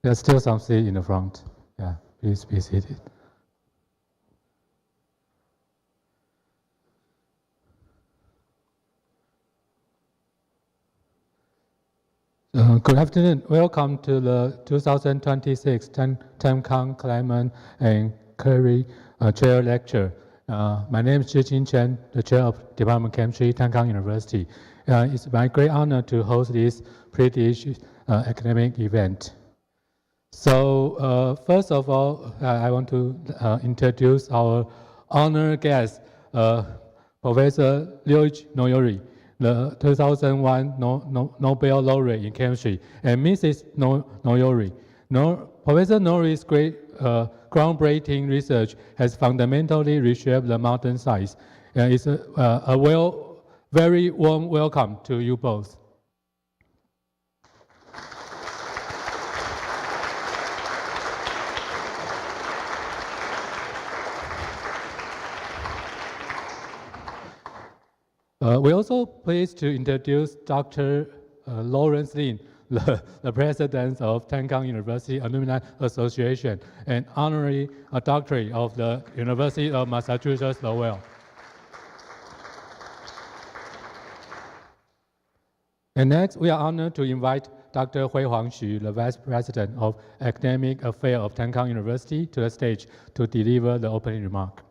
There's still some seat in the front. Yeah, please be seated. Good afternoon. Welcome to the 2026 Tamkang Climate and Career Chair Lecture. My name is Chen, the Chair of Department of Chemistry, Tamkang University. It's my great honor to host this prestigious academic event. So first of all, I want to introduce our honored guest, Professor Ryoji Noyori, the 2001 Nobel Laureate in Chemistry, and Mrs. Noyori. Professor Noyori's great groundbreaking research has fundamentally reshaped the modern science. It's a very warm welcome to you both. We're also pleased to introduce Dr. Lawrence Lin, the president of Tamkang University Alumni Association and honorary doctorate of the University of Massachusetts Lowell. And next, we are honored to invite Dr. Huang, the Vice President of Academic Affairs of Tamkang University, to the stage to deliver the opening remark.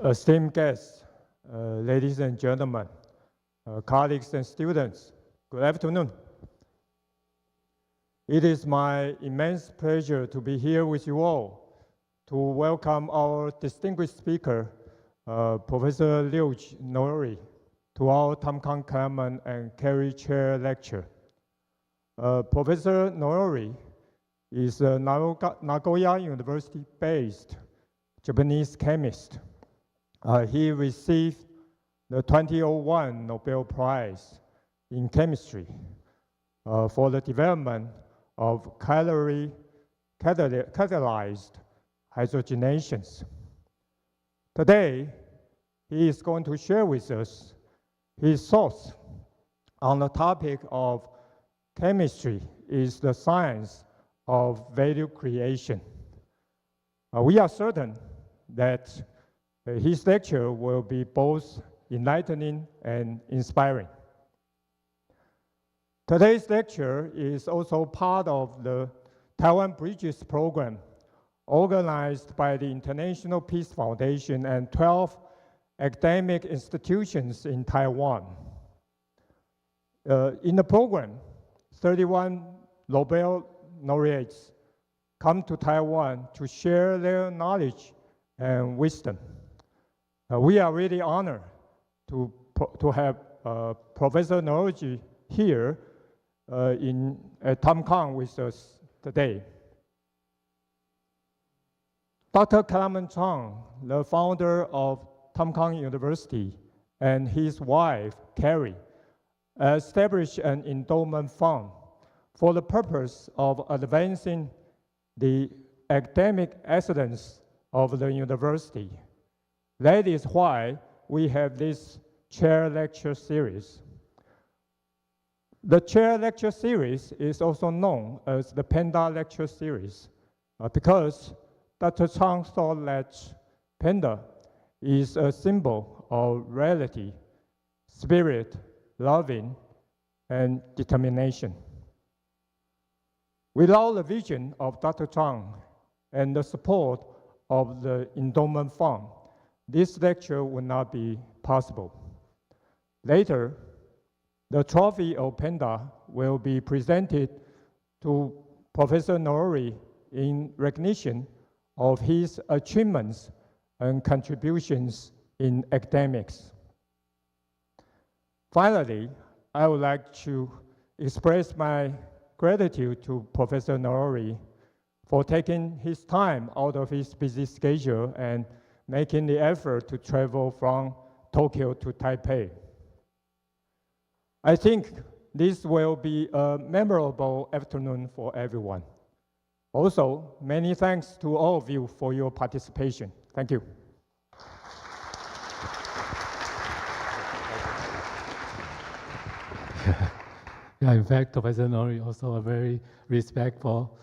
Esteemed guests, ladies and gentlemen, colleagues and students, good afternoon. It is my immense pleasure to be here with you all to welcome our distinguished speaker, Professor Ryoji Noyori, to our Tamkang Climate and Career Chair Lecture. Professor Noyori is a Nagoya University-based Japanese chemist. He received the 2001 Nobel Prize in Chemistry for the development of catalyzed hydrogenations. Today, he is going to share with us his thoughts on the topic of chemistry is the science of value creation. We are certain that his lecture will be both enlightening and inspiring. Today's lecture is also part of the TAIWAN BRIDGES program organized by the International Peace Foundation and 12 academic institutions in Taiwan. In the program, 31 Nobel laureates come to Taiwan to share their knowledge and wisdom. We are really honored to have Professor Noyori here at Tamkang with us today. Dr. Chung, the founder of Tamkang University, and his wife, Carrie, established an endowment fund for the purpose of advancing the academic excellence of the university. That is why we have this chair lecture series. The chair lecture series is also known as the Panda Lecture Series because Dr. Chang thought that panda is a symbol of reality, spirit, loving, and determination. Without the vision of Dr. Chang and the support of the endowment fund, this lecture would not be possible. Later, the trophy of Panda will be presented to Professor Noyori in recognition of his achievements and contributions in academics. Finally, I would like to express my gratitude to Professor Noyori for taking his time out of his busy schedule and making the effort to travel from Tokyo to Taipei. I think this will be a memorable afternoon for everyone. Also, many thanks to all of you for your participation. Thank you. Yeah, in fact, Professor Noyori also a very respectful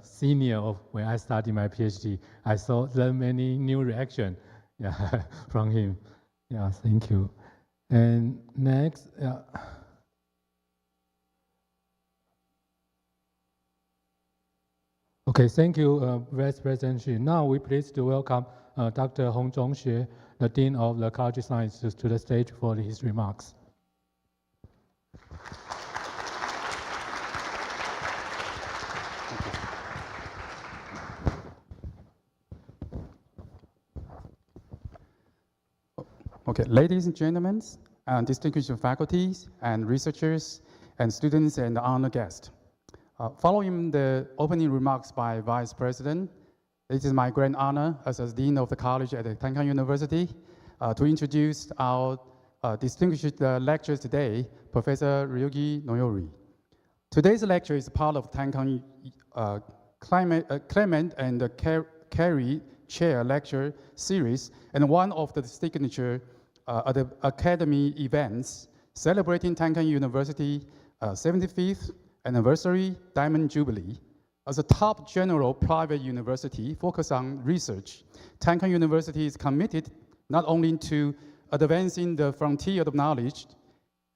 senior of when I started my PhD. I saw there many new reaction from him. Yeah, thank you. And next, okay, thank you, Vice President Xu. Now we pleased to welcome Dr. Hong Zhongxue, the Dean of the College of Sciences, to the stage for his remarks. Okay, ladies and gentlemen, distinguished faculties and researchers and students and honor guests. Following the opening remarks by Vice President, it is my great honor as a Dean of the College at the Tamkang University to introduce our distinguished lecturer today, Professor Ryoji Noyori. Today's lecture is part of Tamkang Clement and Carey Chair Lecture Series and one of the signature the Academy events celebrating Tamkang University 75th anniversary Diamond Jubilee. As a top general private university focused on research, Tamkang University is committed not only to advancing the frontier of knowledge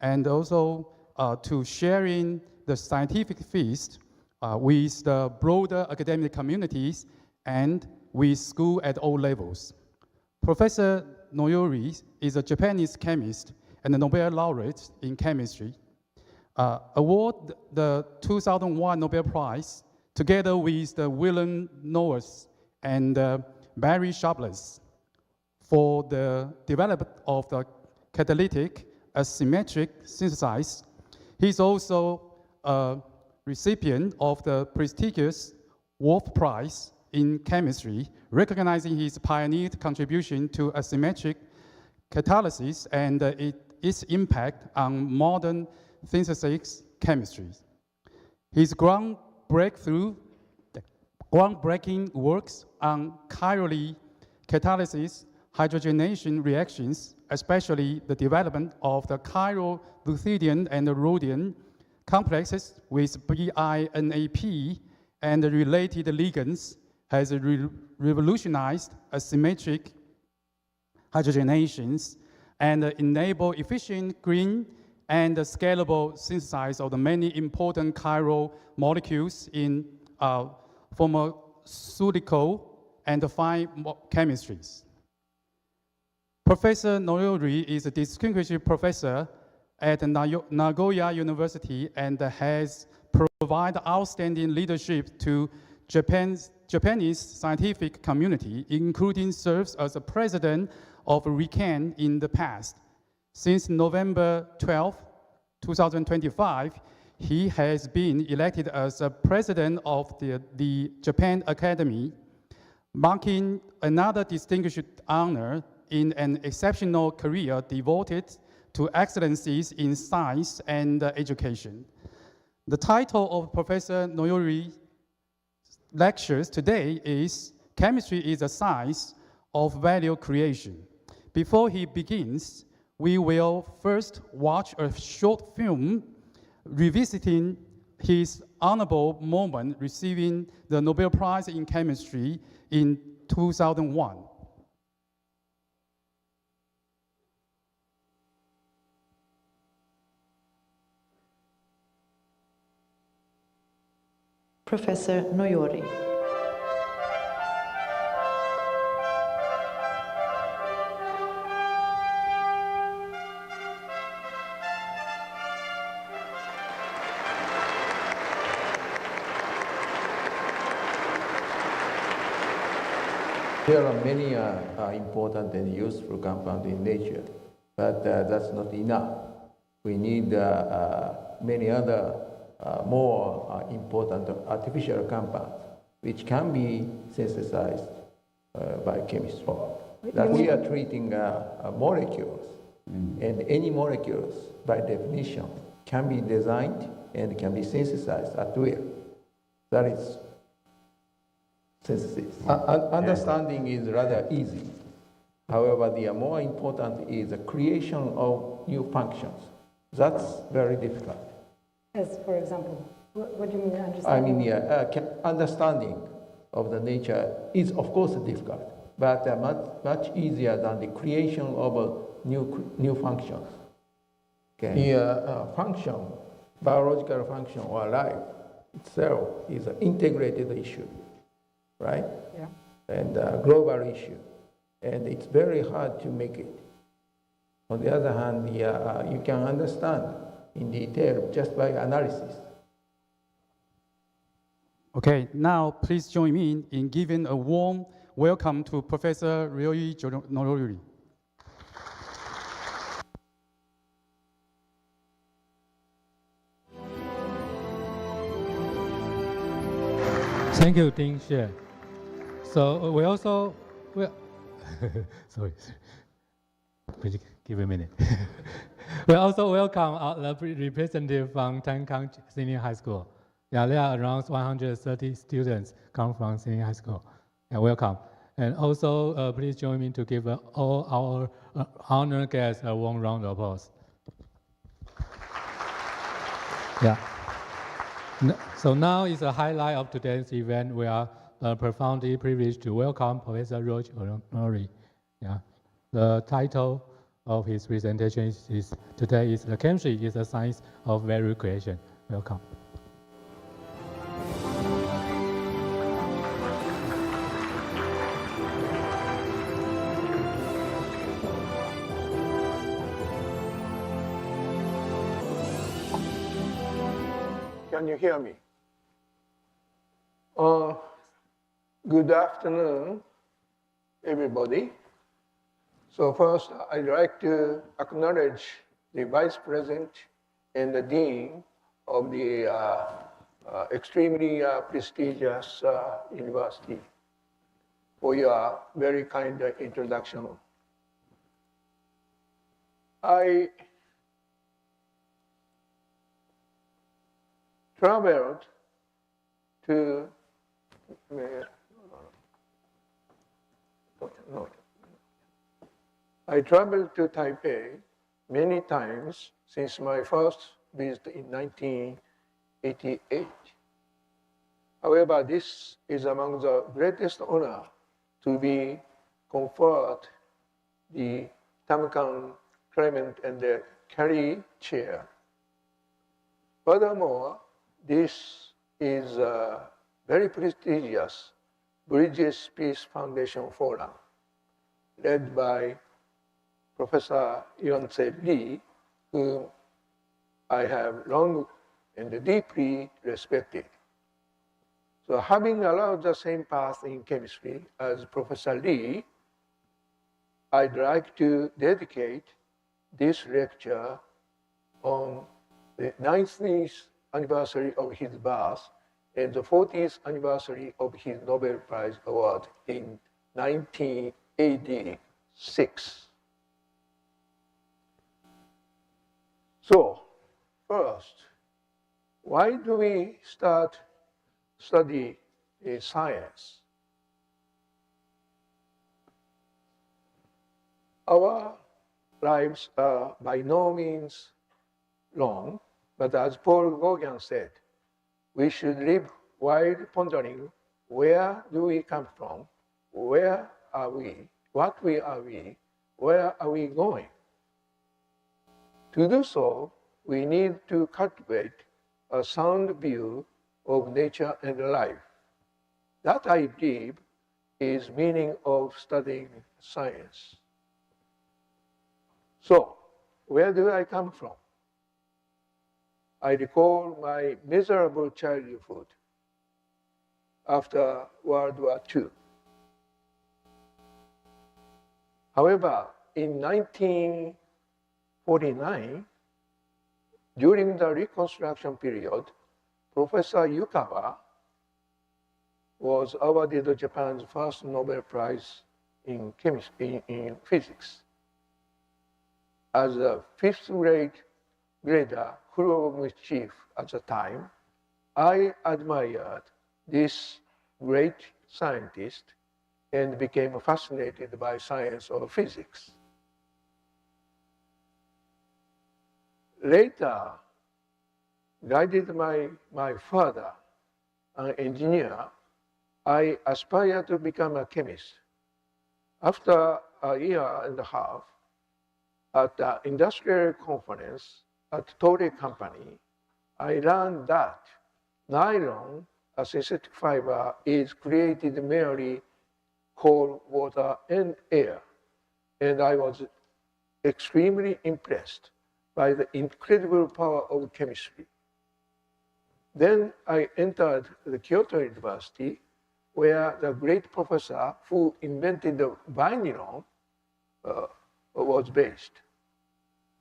and also to sharing the scientific feast with the broader academic communities and with school at all levels. Professor Noyori is a Japanese chemist and a Nobel Laureate in chemistry. Award the 2001 Nobel Prize together with the William Norris and Barry Sharpless for the development of the catalytic asymmetric synthesis. He's also a recipient of the prestigious Wolf Prize in chemistry, recognizing his pioneered contribution to asymmetric catalysis and its impact on modern synthesis chemistry. His groundbreaking works on chiral catalysis hydrogenation reactions, especially the development of the chiral lutetium and rhodium complexes with BINAP and the related ligands, has revolutionized asymmetric hydrogenations and enable efficient, green, and scalable synthesis of the many important chiral molecules in pharmaceutical and fine chemistries. Professor Noyori is a distinguished professor at Nagoya University and has provided outstanding leadership to Japanese scientific community, including serves as a president of RICAN in the past. Since November 12, 2025, he has been elected as a president of the Japan Academy, marking another distinguished honor in an exceptional career devoted to excellencies in science and education. The title of Professor Noyori's lectures today is Chemistry is a Science of Value Creation. Before he begins, we will first watch a short film revisiting his honorable moment receiving the Nobel Prize in Chemistry in 2001. Professor Noyori. There are many important and useful compounds in nature, but that's not enough. We need many other more important artificial compounds which can be synthesized by chemistry. That we are treating molecules, and any molecules by definition can be designed and can be synthesized at will. That is synthesis. Understanding is rather easy. However, the more important is the creation of new functions. That's very difficult. As for example, what do you mean I understanding? mean, understanding of the nature is of course difficult, but much easier than the creation of new functions. Okay. The function, biological function or life itself is an integrated issue, right? Yeah. And a global issue, and it's very hard to make it. On the other hand, you can understand in detail just by analysis. Okay, now please join me in giving a warm welcome to Professor Ryoji Noyori. Thank you, Ding Xue. So we also, sorry, please give a minute. We also welcome the representative from Tamkang Senior High School. Yeah, there are around 130 students come from Senior High School. Yeah, welcome. And also, please join me to give all our honor guests a warm round of applause. Yeah. So now is a highlight of today's event. We are profoundly privileged to welcome Professor Ryoji Noyori. Yeah. The title of his presentation today is "The Chemistry is a Science of Value Creation." Welcome. Can you hear me? Good afternoon, everybody. So first, I'd like to acknowledge the Vice President and the Dean of the extremely prestigious university for your very kind introduction. I traveled to Taipei many times since my first visit in 1988. However, this is among the greatest honor to be conferred the Tamkang Clement and the Carey Chair. Furthermore, this is a very prestigious Bridges Peace Foundation Forum led by Professor Yonsei Lee, whom I have long and deeply respected. So having allowed the same path in chemistry as Professor Lee, I'd like to dedicate this lecture on the 90th anniversary of his birth and the 40th anniversary of his Nobel Prize award in 1986. So, first, why do we study science? Our lives are by no means long, but as Paul Gauguin said, we should live while pondering where do we come from, where are we, what are we, where are we going? To do so, we need to cultivate a sound view of nature and life. That, I believe, is meaning of studying science. So, where do I come from? I recall my miserable childhood after World War II. However, in 1949, during the Reconstruction period, Professor Yukawa was awarded Japan's first Nobel Prize in physics. As a fifth grade grader full of mischief at the time, I admired this great scientist and became fascinated by science or physics. Later, guided by my father, an engineer, I aspired to become a chemist. After a year and a half at the industrial conference at Toray Company, I learned that nylon, a synthetic fiber, is created merely coal, water, and air. And I was extremely impressed by the incredible power of chemistry. Then I entered the Kyoto University, where the great professor who invented the binylon was based.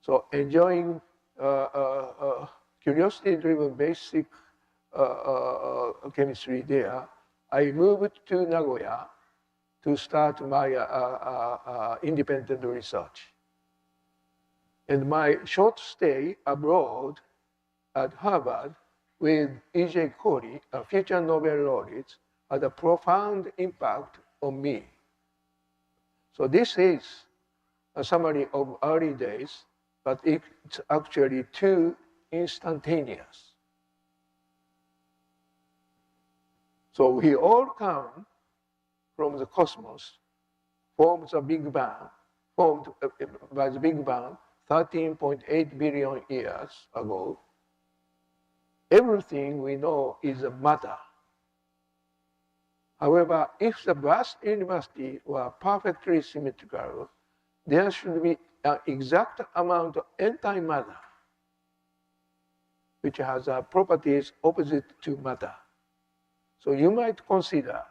So enjoying curiosity-driven basic chemistry there, I moved to Nagoya to start my independent research. And my short stay abroad at Harvard with E.J. Corey, a future Nobel laureate, had a profound impact on me. So this is a summary of early days, but it's actually too instantaneous. So we all come from the cosmos, formed by the Big Bang 13.8 billion years ago. Everything we know is matter. However, if the vast universe were perfectly symmetrical, there should be an exact amount of antimatter, which has properties opposite to matter. So you might consider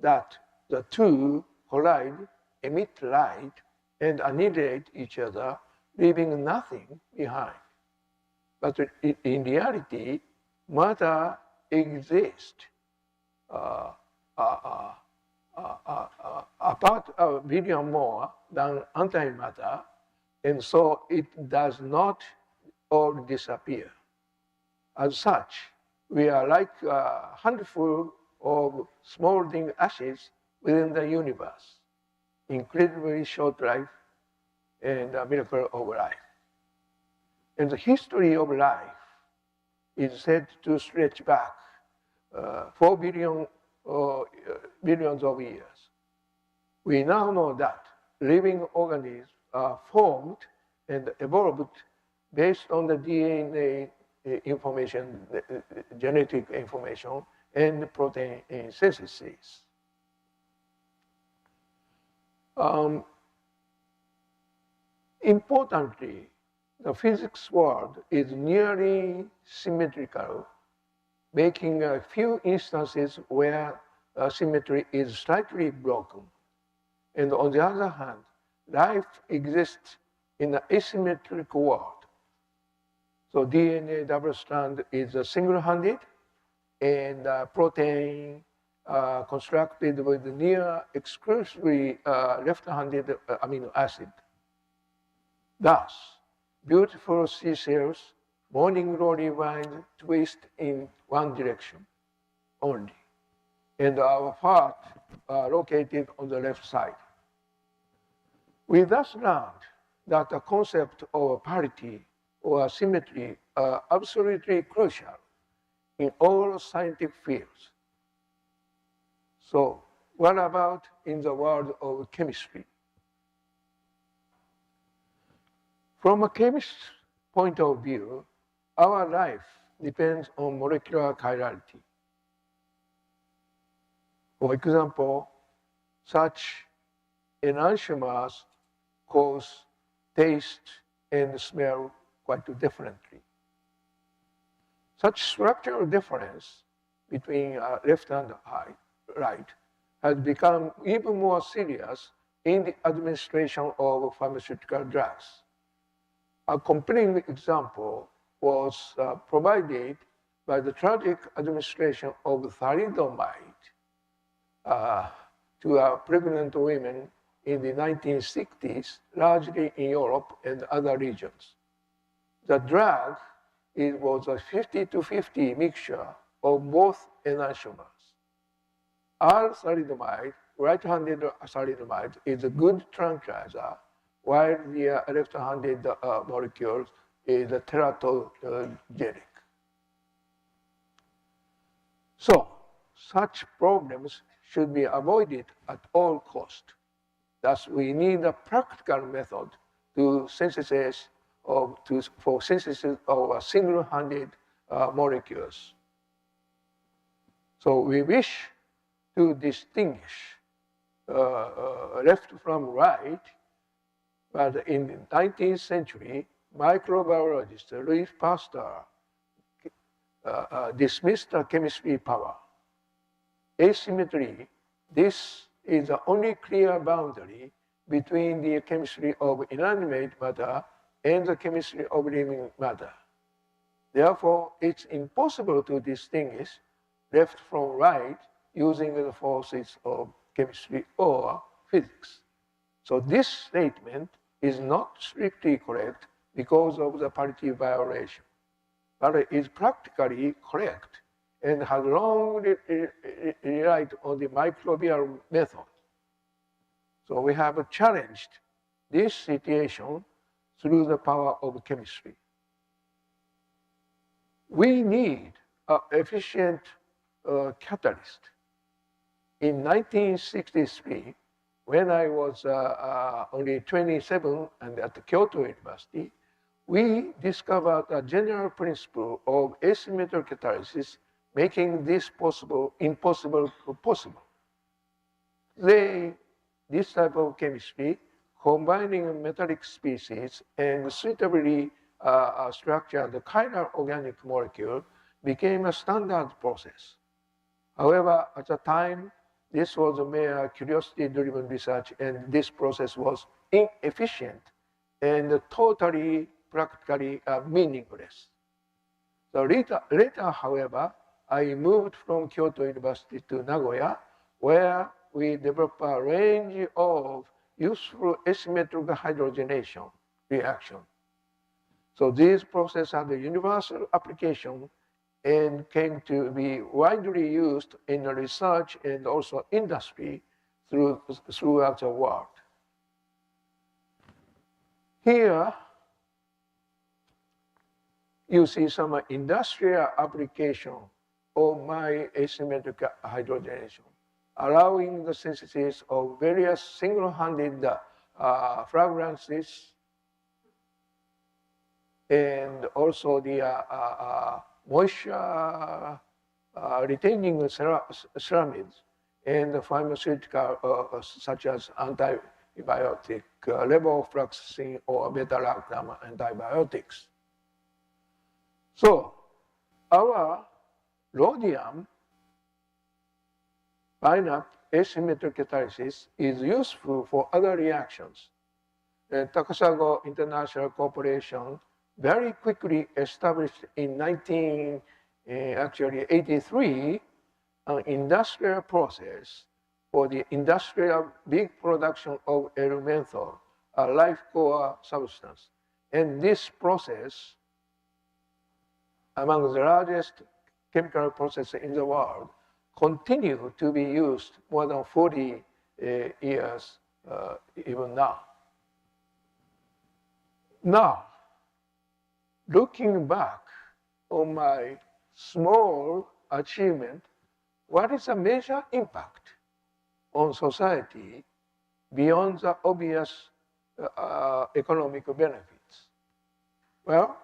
that the two collide, emit light, and annihilate each other, leaving nothing behind. But in reality, matter exists about a billion more than antimatter, and so it does not all disappear. As such, we are like a handful of smoldering ashes within the universe, incredibly short life and a miracle of life. And the history of life is said to stretch back 4 billion billions of years. We now know that living organisms are formed and evolved based on the DNA information, genetic information, and protein synthesis. Importantly, the physics world is nearly symmetrical, making a few instances where symmetry is slightly broken. And on the other hand, life exists in an asymmetric world. So DNA double strand is single-handed, and protein constructed with near exclusively left-handed amino acid. Thus, beautiful sea cells, morning glory vines twist in one direction only, and our heart are located on the left side. We thus learned that the concept of parity or symmetry are absolutely crucial in all scientific fields. So what about in the world of chemistry? From a chemist's point of view, our life depends on molecular chirality. For example, such enantiomers cause taste and smell quite differently. Such structural difference between left and right has become even more serious in the administration of pharmaceutical drugs. A compelling example was provided by the tragic administration of thalidomide to pregnant women in the 1960s, largely in Europe and other regions. The drug was a 50-50 mixture of both enantiomers. R-thalidomide, right-handed thalidomide, is a good tranquilizer, while the left-handed molecule is teratogenic. So, such problems should be avoided at all costs. Thus, we need a practical method to synthesis for synthesis of single-handed molecules. So we wish to distinguish left from right, but in the 19th century, microbiologist Louis Pasteur dismissed the chemistry power. Asymmetry, this is the only clear boundary between the chemistry of inanimate matter and the chemistry of living matter. Therefore, it's impossible to distinguish left from right using the forces of chemistry or physics. So this statement is not strictly correct because of the parity violation, but it is practically correct and has long relied on the microbial method. So we have challenged this situation through the power of chemistry. We need an efficient catalyst. In 1963, when I was only 27 and at the Kyoto University, we discovered a general principle of asymmetric catalysis, making this impossible possible. This type of chemistry, combining metallic species and suitably structured chiral organic molecule, became a standard process. However, at the time, this was a mere curiosity-driven research, and this process was inefficient and totally, practically meaningless. So later, however, I moved from Kyoto University to Nagoya, where we developed a range of useful asymmetric hydrogenation reactions. So these processes have a universal application and came to be widely used in research and also industry throughout the world. Here, you see some industrial application of my asymmetric hydrogenation, allowing the synthesis of various single-handed fragrances and also the moisture retaining ceramides and pharmaceutical such as antibiotic, levofloxacin or beta-lactam antibiotics. So our rhodium binary asymmetric catalysis is useful for other reactions. Takasago International Corporation very quickly established in 1983 an industrial process for the industrial big production of L-menthol, a life core substance. And this process, among the largest chemical processes in the world, continue to be used more than 40 years even now. Now, looking back on my small achievement, what is a major impact on society beyond the obvious economic benefits? Well,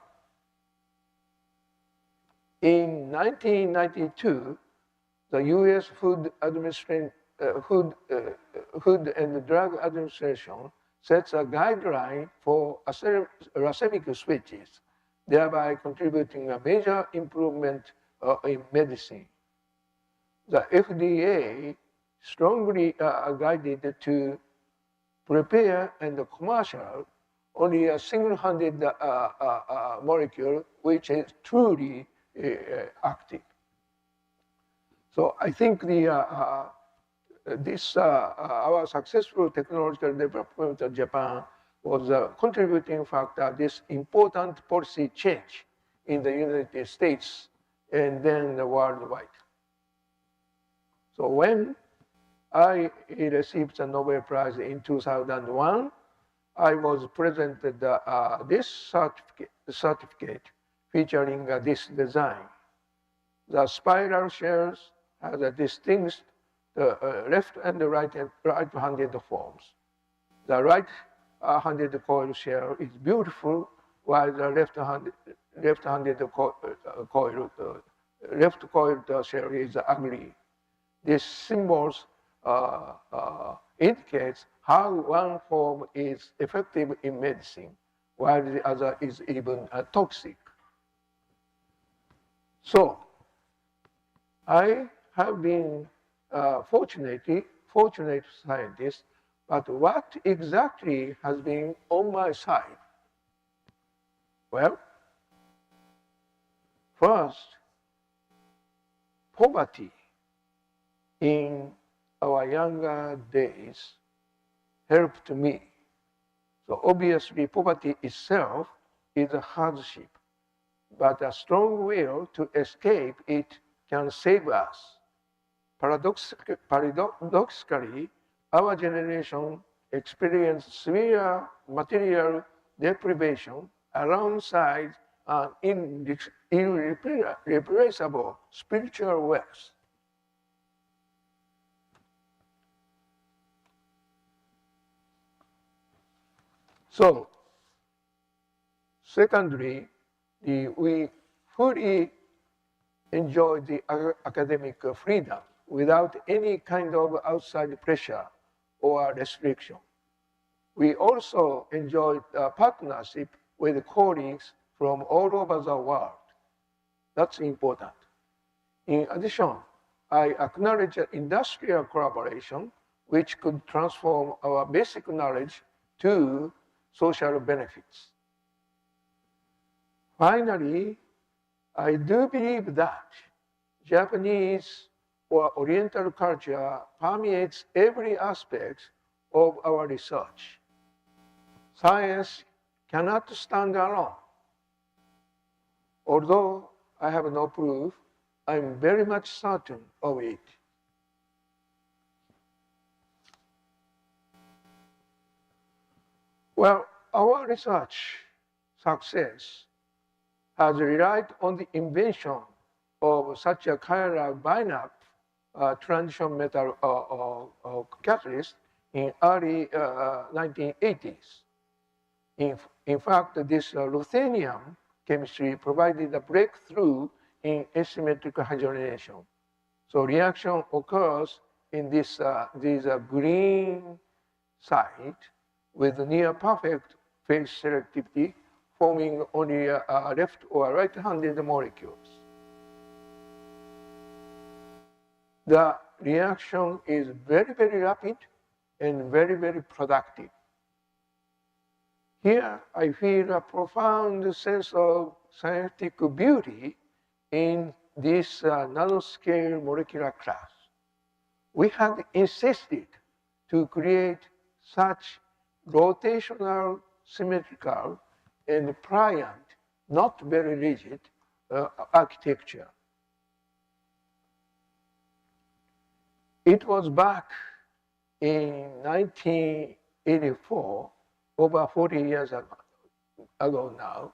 in 1992, the U.S. Food and Drug Administration sets a guideline for racemic switches, thereby contributing a major improvement in medicine. The FDA strongly guided to prepare and commercial only a single-handed molecule which is truly active. So I think our successful technological development of Japan was a contributing factor, this important policy change in the United States and then worldwide. So when I received the Nobel Prize in 2001. I was presented this certificate featuring this design. The spiral shells have a distinct left and right-handed forms. The right-handed coil shell is beautiful, while the left coiled shell is ugly. These symbols indicates how one form is effective in medicine, while the other is even toxic. So, I have been fortunate scientist, but what exactly has been on my side? Well, first, poverty in our younger days helped me. So obviously, poverty itself is a hardship, but a strong will to escape it can save us. Paradoxically, our generation experienced severe material deprivation alongside an irreplaceable spiritual wealth. So, secondly, we fully enjoy the academic freedom without any kind of outside pressure or restriction. We also enjoy a partnership with colleagues from all over the world. That's important. In addition, I acknowledge industrial collaboration, which could transform our basic knowledge to social benefits. Finally, I do believe that Japanese or Oriental culture permeates every aspect of our research. Science cannot stand alone. Although I have no proof, I'm very much certain of it. Well, our research success has relied on the invention of such a chiral binary transition metal catalyst in early 1980s. In fact, this ruthenium chemistry provided a breakthrough in asymmetric hydrogenation. So reaction occurs in these green site with near perfect phase selectivity, forming only left or right-handed molecules. The reaction is very, very rapid and very, very productive. Here, I feel a profound sense of scientific beauty in this nanoscale molecular class. We had insisted to create such rotational, symmetrical, and pliant, not very rigid architecture. It was back in 1984, over 40 years ago now,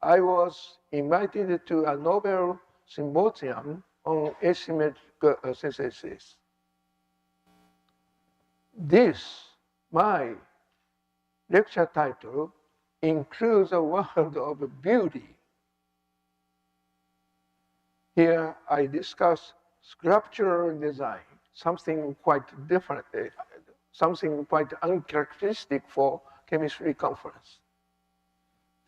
I was invited to a Nobel Symposium on asymmetric synthesis. This, my lecture title, includes a world of beauty. Here I discuss sculptural design, something quite different, something quite uncharacteristic for chemistry conference.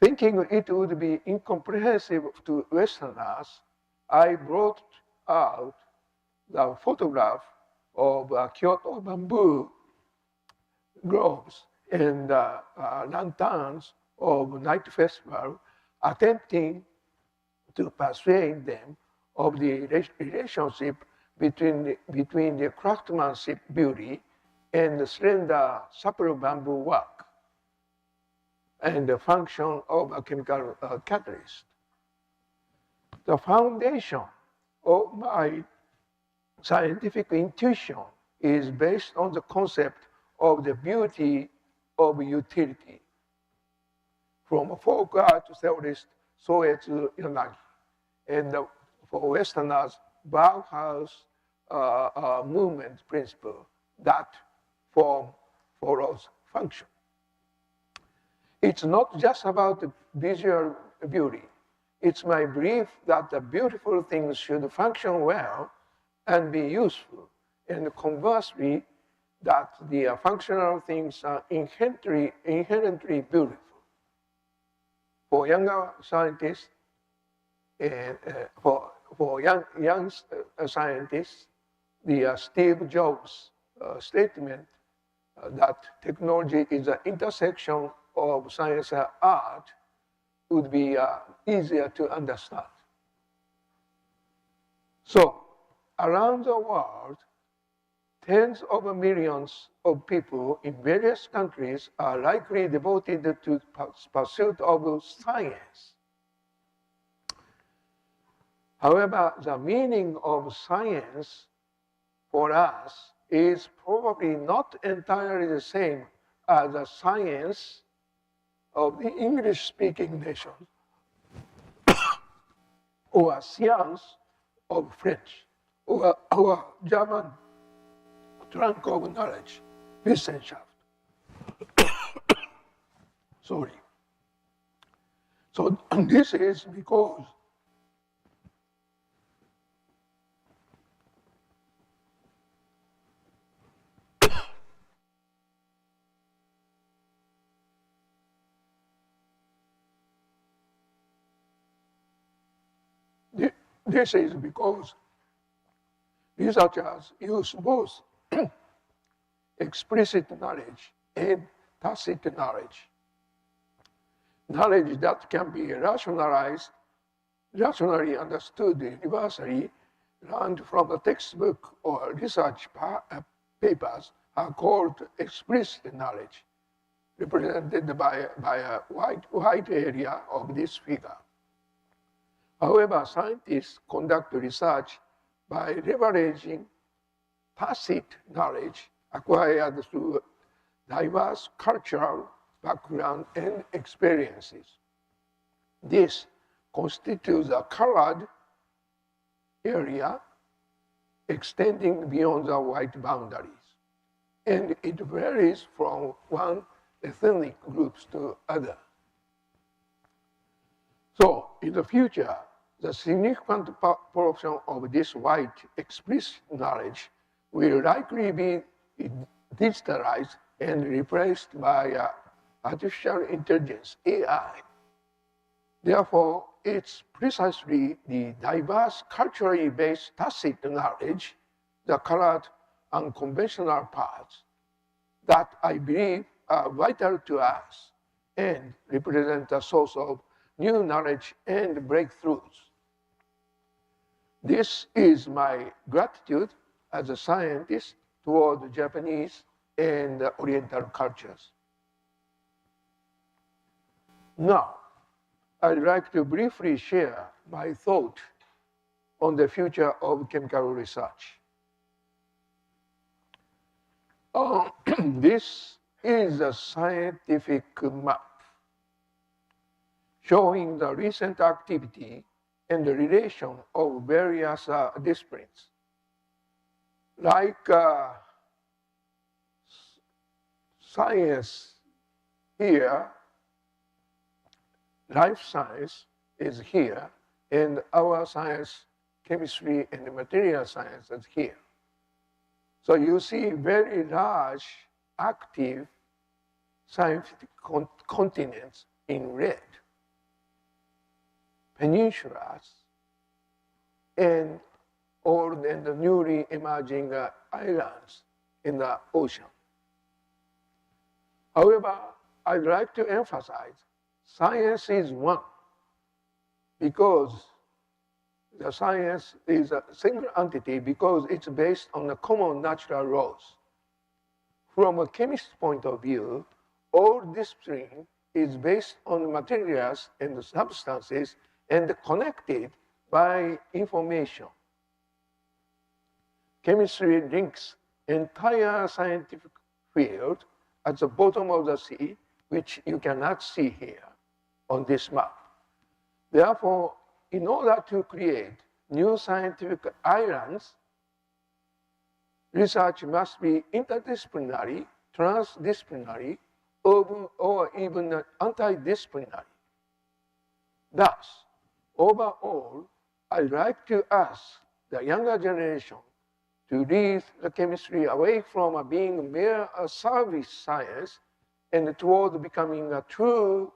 Thinking it would be incomprehensible to Westerners, I brought out the photograph of Kyoto bamboo groves and lanterns of night festival, attempting to persuade them of the relationship between the craftsmanship beauty and the slender supple bamboo work and the function of a chemical catalyst. The foundation of my scientific intuition is based on the concept of the beauty of utility. From folk art theorist Soetsu Yanagi, and for Westerners, Bauhaus movement principle that form follows function. It's not just about the visual beauty. It's my belief that the beautiful things should function well and be useful, and conversely, that the functional things are inherently beautiful. For younger scientists, and for young scientists, the Steve Jobs statement that technology is an intersection of science and art would be easier to understand. So, around the world, tens of millions of people in various countries are likely devoted to pursuit of science. However, the meaning of science for us is probably not entirely the same as the science of the English-speaking nations or science of French or German trunk of knowledge, Wissenschaft. Sorry. So this is because researchers use both explicit knowledge and tacit knowledge. Knowledge that can be rationalized, rationally understood universally, learned from a textbook or research papers are called explicit knowledge, represented by a wide area of this figure. However, scientists conduct research by leveraging tacit knowledge acquired through diverse cultural background and experiences. This constitutes a colored area extending beyond the white boundaries, and it varies from one ethnic group to other. So, in the future, the significant portion of this white explicit knowledge will likely be digitalized and replaced by artificial intelligence, AI. Therefore, it's precisely the diverse culturally based tacit knowledge, the colored unconventional parts, that I believe are vital to us and represent a source of new knowledge and breakthroughs. This is my gratitude as a scientist toward Japanese and Oriental cultures. Now, I'd like to briefly share my thought on the future of chemical research. This is a scientific map showing the recent activity and the relation of various disciplines. Like science here, life science is here, and our science, chemistry and material science is here. So you see very large, active scientific continents in red, peninsulas, and all the newly emerging islands in the ocean. However, I'd like to emphasize science is one, because the science is a single entity because it's based on the common natural laws. From a chemist's point of view, all discipline is based on materials and substances and connected by information. Chemistry links entire scientific field at the bottom of the sea, which you cannot see here on this map. Therefore, in order to create new scientific islands, research must be interdisciplinary, transdisciplinary, or even antidisciplinary. Thus, overall, I'd like to ask the younger generation to lead the chemistry away from being mere a service science and toward becoming a true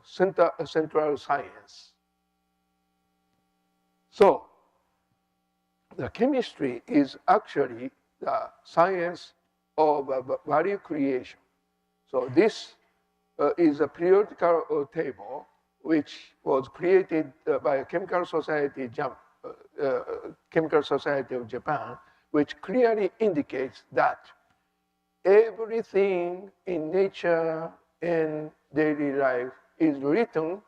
central science. So, the chemistry is actually the science of value creation. So this is a periodical table which was created by a Chemical Society of Japan, which clearly indicates that everything in nature and daily life is written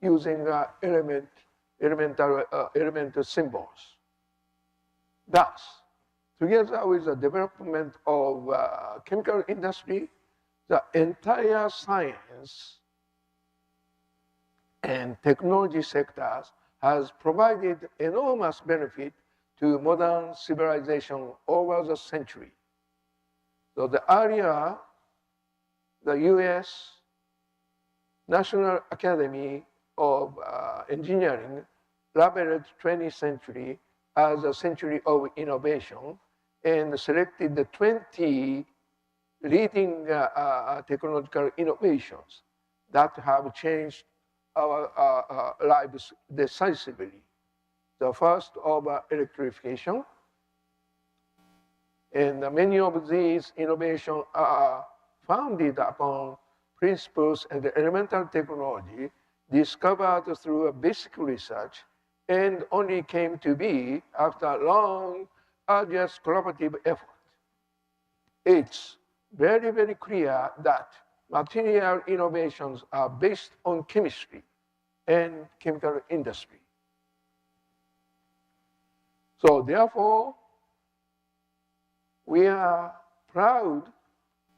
using elemental symbols. Thus, together with the development of chemical industry, the entire science and technology sectors has provided enormous benefit to modern civilization over the century. So the earlier, the US National Academy of Engineering labeled 20th century as a century of innovation and selected the 20 leading technological innovations that have changed our lives decisively. The first of electrification, and many of these innovations are founded upon principles and elemental technology discovered through a basic research and only came to be after long, arduous collaborative effort. It's very, very clear that material innovations are based on chemistry and chemical industry. So therefore, we are proud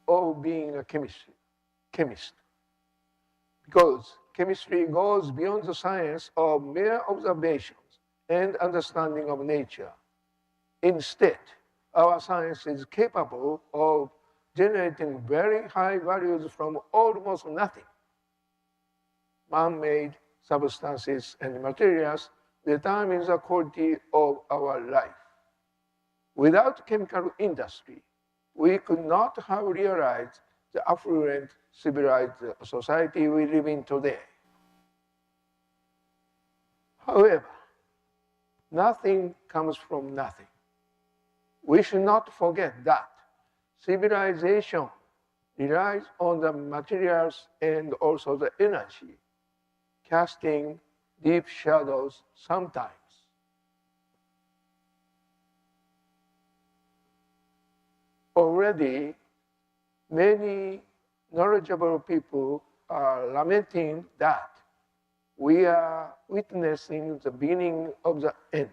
of being a chemist, because chemistry goes beyond the science of mere observations and understanding of nature. Instead, our science is capable of generating very high values from almost nothing. Man-made substances and materials determine the quality of our life. Without chemical industry, we could not have realized the affluent, civilized society we live in today. However, nothing comes from nothing. We should not forget that civilization relies on the materials and also the energy, casting deep shadows sometimes. Already, many knowledgeable people are lamenting that we are witnessing the beginning of the end.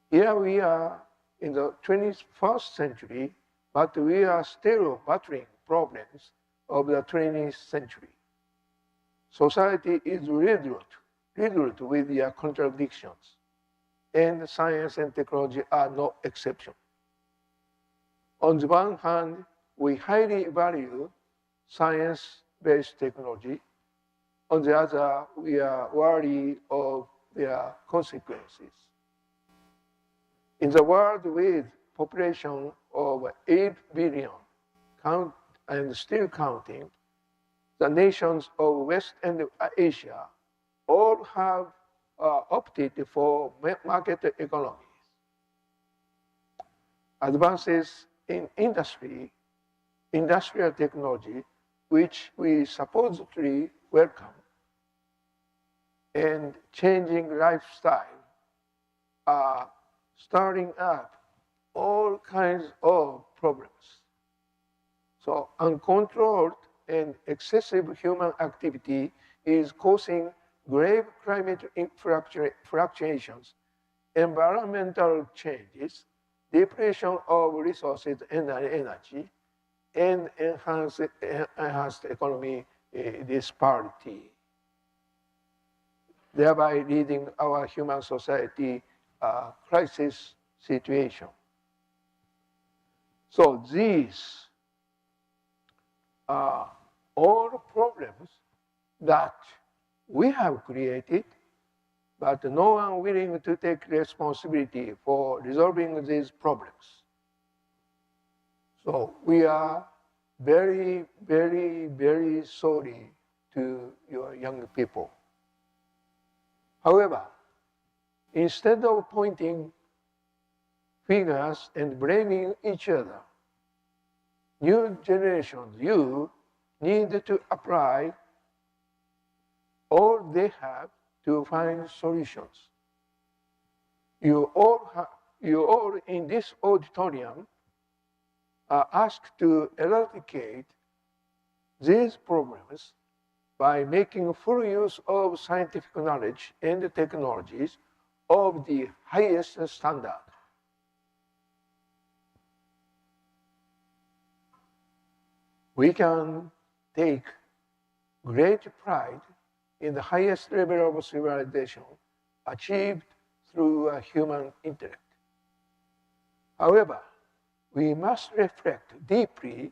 Here we are in the 21st century, but we are still battling problems of the 20th century. Society is riddled with their contradictions, and science and technology are no exception. On the one hand, we highly value science-based technology. On the other, we are worried of their consequences. In the world with population of 8 billion, and still counting, the nations of West and Asia all have opted for market economies. Advances in industry, industrial technology, which we supposedly welcome, and changing lifestyle are stirring up all kinds of problems. So uncontrolled and excessive human activity is causing grave climate fluctuations environmental changes, depletion of resources and energy, and enhanced economic disparity, thereby leading our human society crisis situation. So these are all problems that we have created, but no one willing to take responsibility for resolving these problems. So we are very, very, very sorry to your young people. However, instead of pointing fingers and blaming each other, new generations, you need to apply all they have to find solutions. You all in this auditorium are asked to eradicate these problems by making full use of scientific knowledge and technologies of the highest standard. We can take great pride in the highest level of civilization achieved through human intellect. However, we must reflect deeply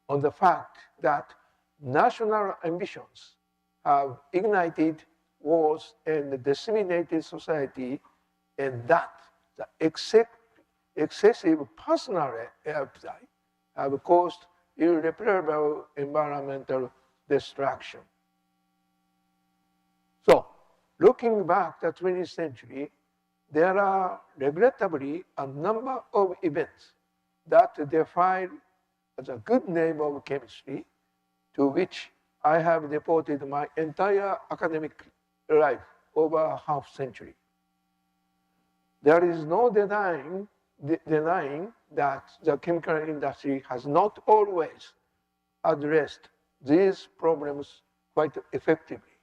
on the fact that national ambitions have ignited wars and disseminated society, and that the excessive personal appetite have caused irreparable environmental destruction. So, looking back to the 20th century, there are regrettably a number of events that define the good name of chemistry, to which I have devoted my entire academic life over a half century. There is no denying that the chemical industry has not always addressed these problems quite effectively.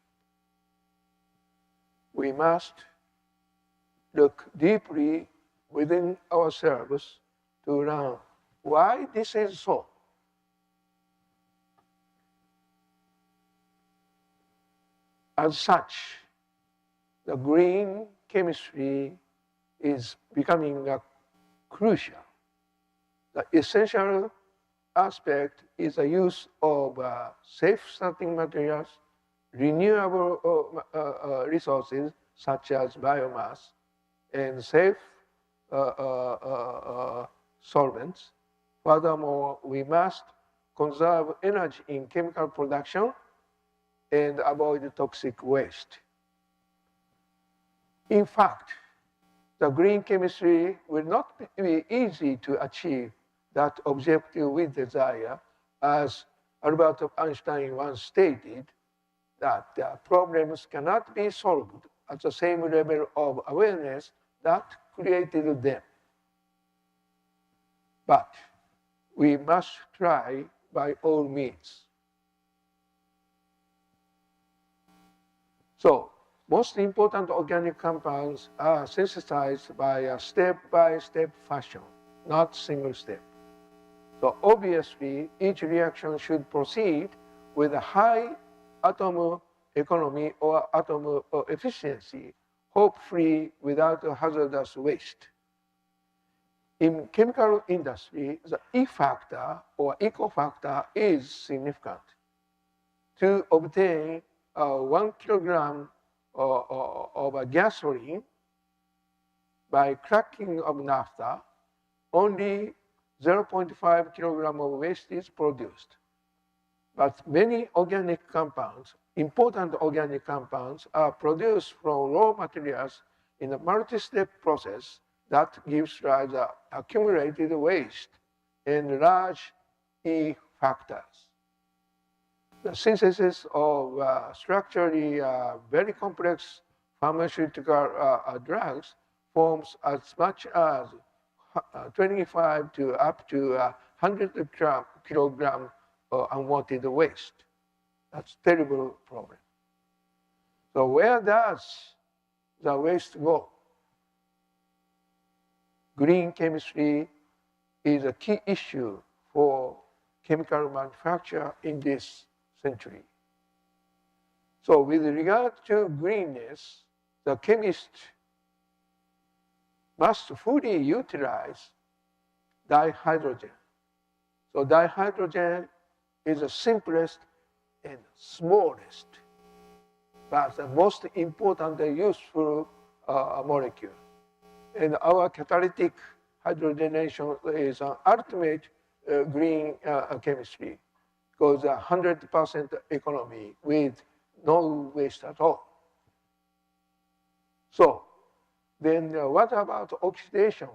We must look deeply within ourselves to learn why this is so. As such, the green chemistry is becoming crucial. The essential aspect is the use of safe starting materials, renewable resources such as biomass, and safe solvents. Furthermore, we must conserve energy in chemical production and avoid toxic waste. In fact, the green chemistry will not be easy to achieve that objective with desire, as Albert Einstein once stated, that problems cannot be solved at the same level of awareness that created them. But we must try by all means. So, most important organic compounds are synthesized by a step-by-step fashion, not single step. So obviously, each reaction should proceed with a high atom economy or atom efficiency, hopefully without hazardous waste. In chemical industry, the E factor or eco factor is significant. To obtain 1 kilogram of gasoline by cracking of naphtha, only 0.5 kilogram of waste is produced. But many organic compounds, important organic compounds, are produced from raw materials in a multi-step process that gives rise to accumulated waste and large E factors. The synthesis of structurally very complex pharmaceutical drugs forms as much as 25 to up to 100 kilogram unwanted waste. That's a terrible problem. So where does the waste go? green chemistry is a key issue for chemical manufacture in this century. So with regard to greenness, the chemist must fully utilize dihydrogen. So dihydrogen is the simplest and smallest, but the most important and useful molecule. And our catalytic hydrogenation is an ultimate green chemistry, because 100% economy with no waste at all. So then what about oxidation?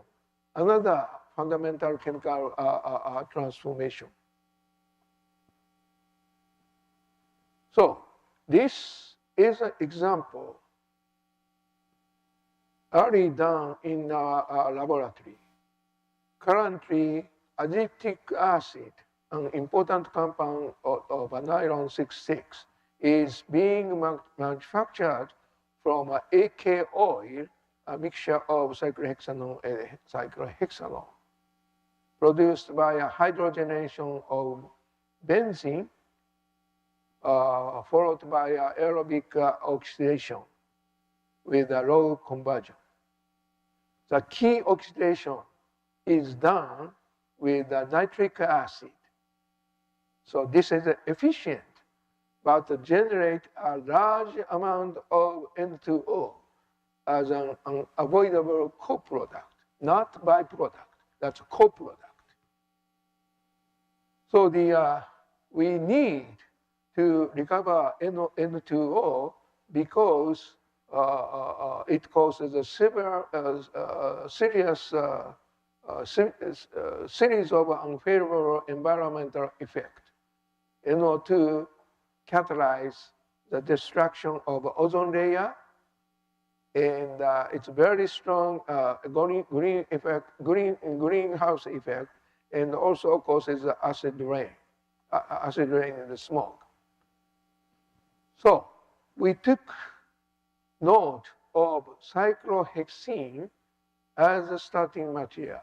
Another fundamental chemical transformation. So this is an example early done in our laboratory. Currently, acetic acid, an important compound of nylon 6,6, is being manufactured from AK oil, a mixture of cyclohexanol and cyclohexanol, produced by a hydrogenation of benzene, followed by aerobic oxidation with a low conversion. The key oxidation is done with nitric acid. So this is efficient, but generate a large amount of N2O as an unavoidable co-product, not byproduct. That's a co-product. So we need to recover N2O because it causes a serious series of unfavorable environmental effects. NO2 catalyze the destruction of ozone layer, and it's very strong greenhouse effect, and also causes acid rain in the smoke. So we took note of cyclohexene as a starting material.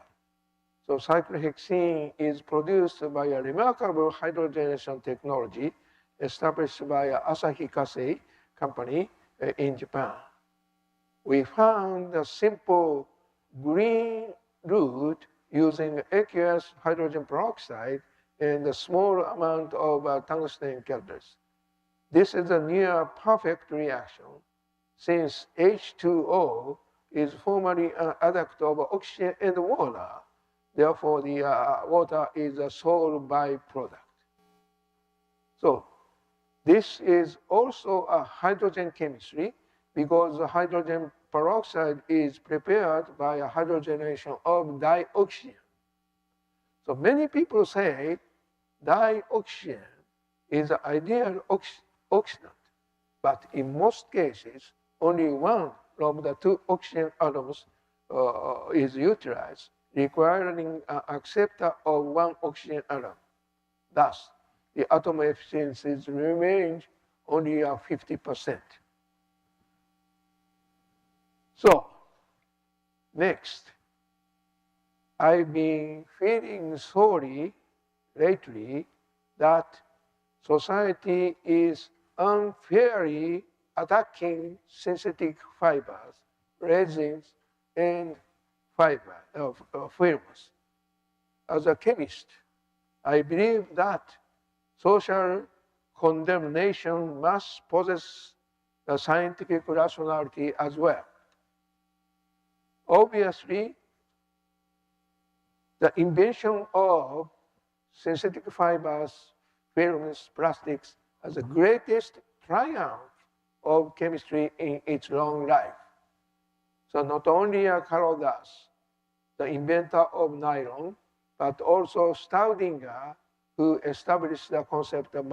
So cyclohexene is produced by a remarkable hydrogenation technology established by Asahi Kasei company in Japan. We found a simple green route using aqueous hydrogen peroxide and a small amount of tungsten catalyst. This is a near perfect reaction since H2O is formally an adduct of oxygen and water. Therefore, the water is a sole byproduct. So this is also a hydrogen chemistry because the hydrogen peroxide is prepared by a hydrogenation of dioxygen. So many people say dioxygen is the ideal oxidant, but in most cases, only one of the two oxygen atoms is utilized, requiring an acceptor of one oxygen atom. Thus, the atom efficiency remains only 50%. So, next, I've been feeling sorry lately that society is unfairly attacking synthetic fibers, resins, and films. As a chemist, I believe that social condemnation must possess the scientific rationality as well. Obviously, the invention of synthetic fibers, films, plastics as the greatest triumph of chemistry in its long life. So not only Carl Dess, the inventor of nylon, but also Staudinger, who established the concept of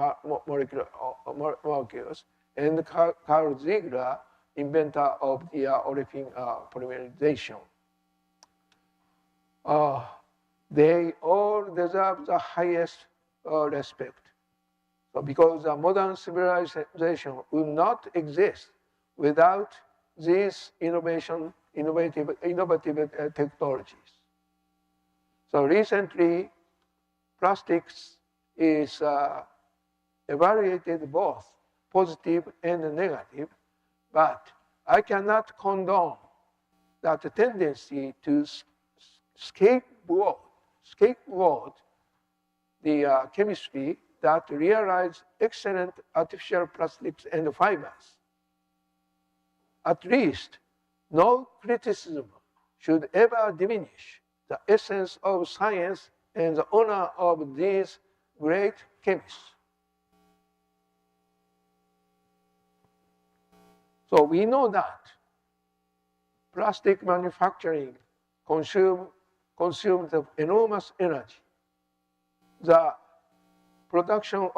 molecules, and Carl Ziegler, inventor of the olefin polymerization. They all deserve the highest respect. So because the modern civilization would not exist without these innovations innovative technologies. So recently, plastics is evaluated both positive and negative, but I cannot condone that tendency to scapegoat the chemistry that realize excellent artificial plastics and fibers. At least, no criticism should ever diminish the essence of science and the honor of these great chemists. So we know that plastic manufacturing consumes enormous energy. The production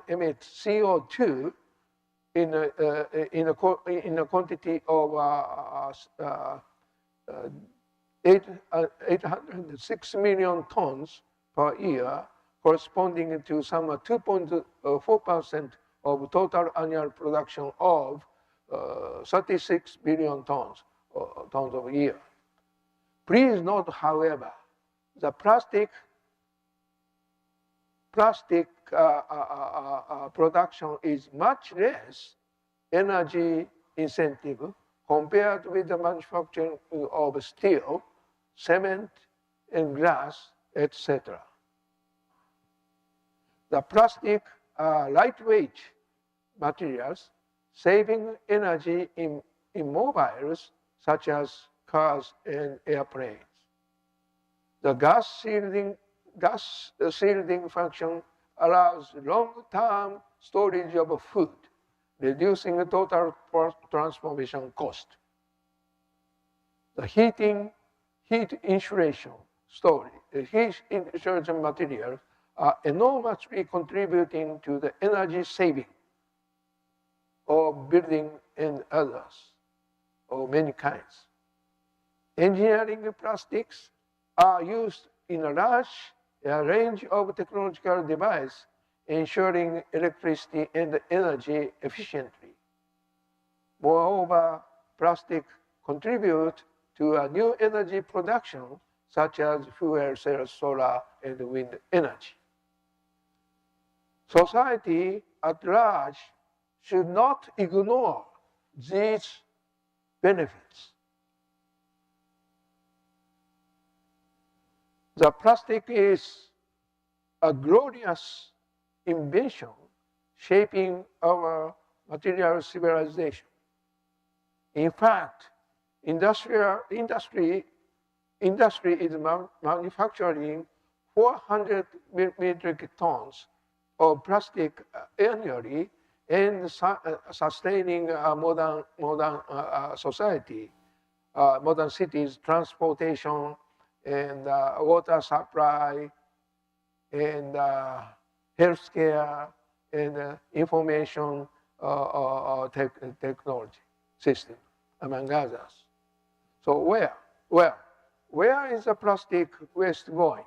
emits CO2 in a quantity of 806 million tons per year, corresponding to some 2.4% of total annual production of 36 billion tons of a year. Please note, however, the plastic production is much less energy intensive compared with the manufacturing of steel, cement, and glass, etc. The plastic are lightweight materials, saving energy in mobiles such as cars and airplanes. The gas shielding function allows long-term storage of food, reducing the total transformation cost. The heat insulation materials are enormously contributing to the energy saving of building and others of many kinds. Engineering plastics are used in a large range of technological devices, ensuring electricity and energy efficiently. Moreover, plastic contribute to a new energy production, such as fuel cell, solar, and wind energy. Society at large should not ignore these benefits. The plastic is a glorious invention shaping our material civilization. In fact, industry is manufacturing 400 metric tons of plastic annually and sustaining a modern society, modern cities, transportation, and water supply, and healthcare, and information technology system, among others. So where is the plastic waste going?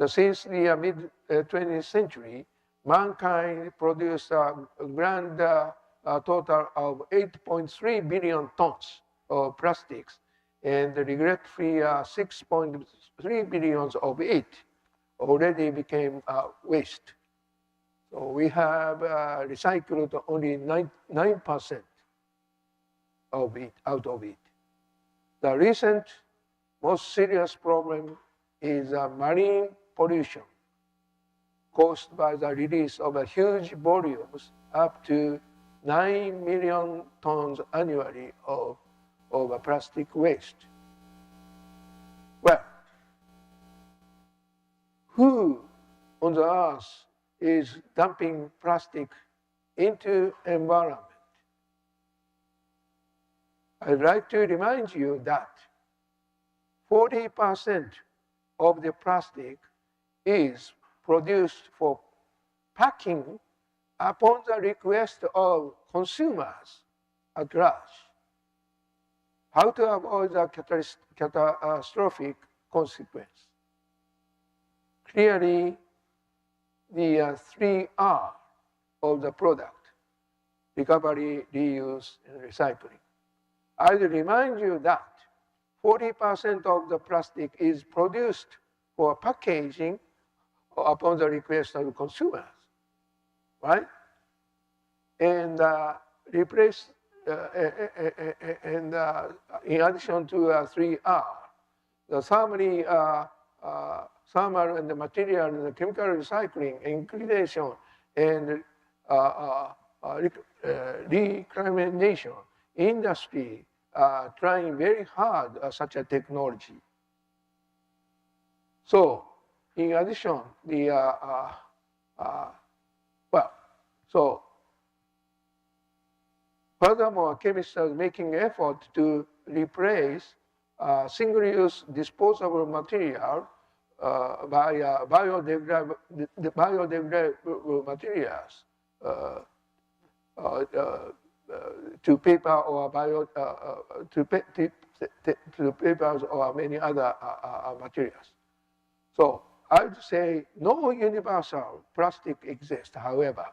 Since the mid-20th century, mankind produced a grand total of 8.3 billion tons of plastics, and regretfully 6.3 billion of it already became waste. So we have recycled only 9% of it, out of it. The recent most serious problem is marine pollution caused by the release of huge volumes up to 9 million tons annually of plastic waste. Well, who on the earth is dumping plastic into environment? I'd like to remind you that 40% of the plastic is produced for packing upon the request of consumers at large. How to avoid the catastrophic consequence? Clearly, the 3R of the product: recovery, reuse, and recycling. I remind you that 40% of the plastic is produced for packaging upon the request of consumers, right? And replace, in addition to 3R, the thermal and the material and the chemical recycling, inclination, and reclamation industry trying very hard such a technology. So, in addition, furthermore, chemists are making effort to replace single-use disposable material by biodegradable materials to paper or to papers or many other materials. So I would say no universal plastic exists, however.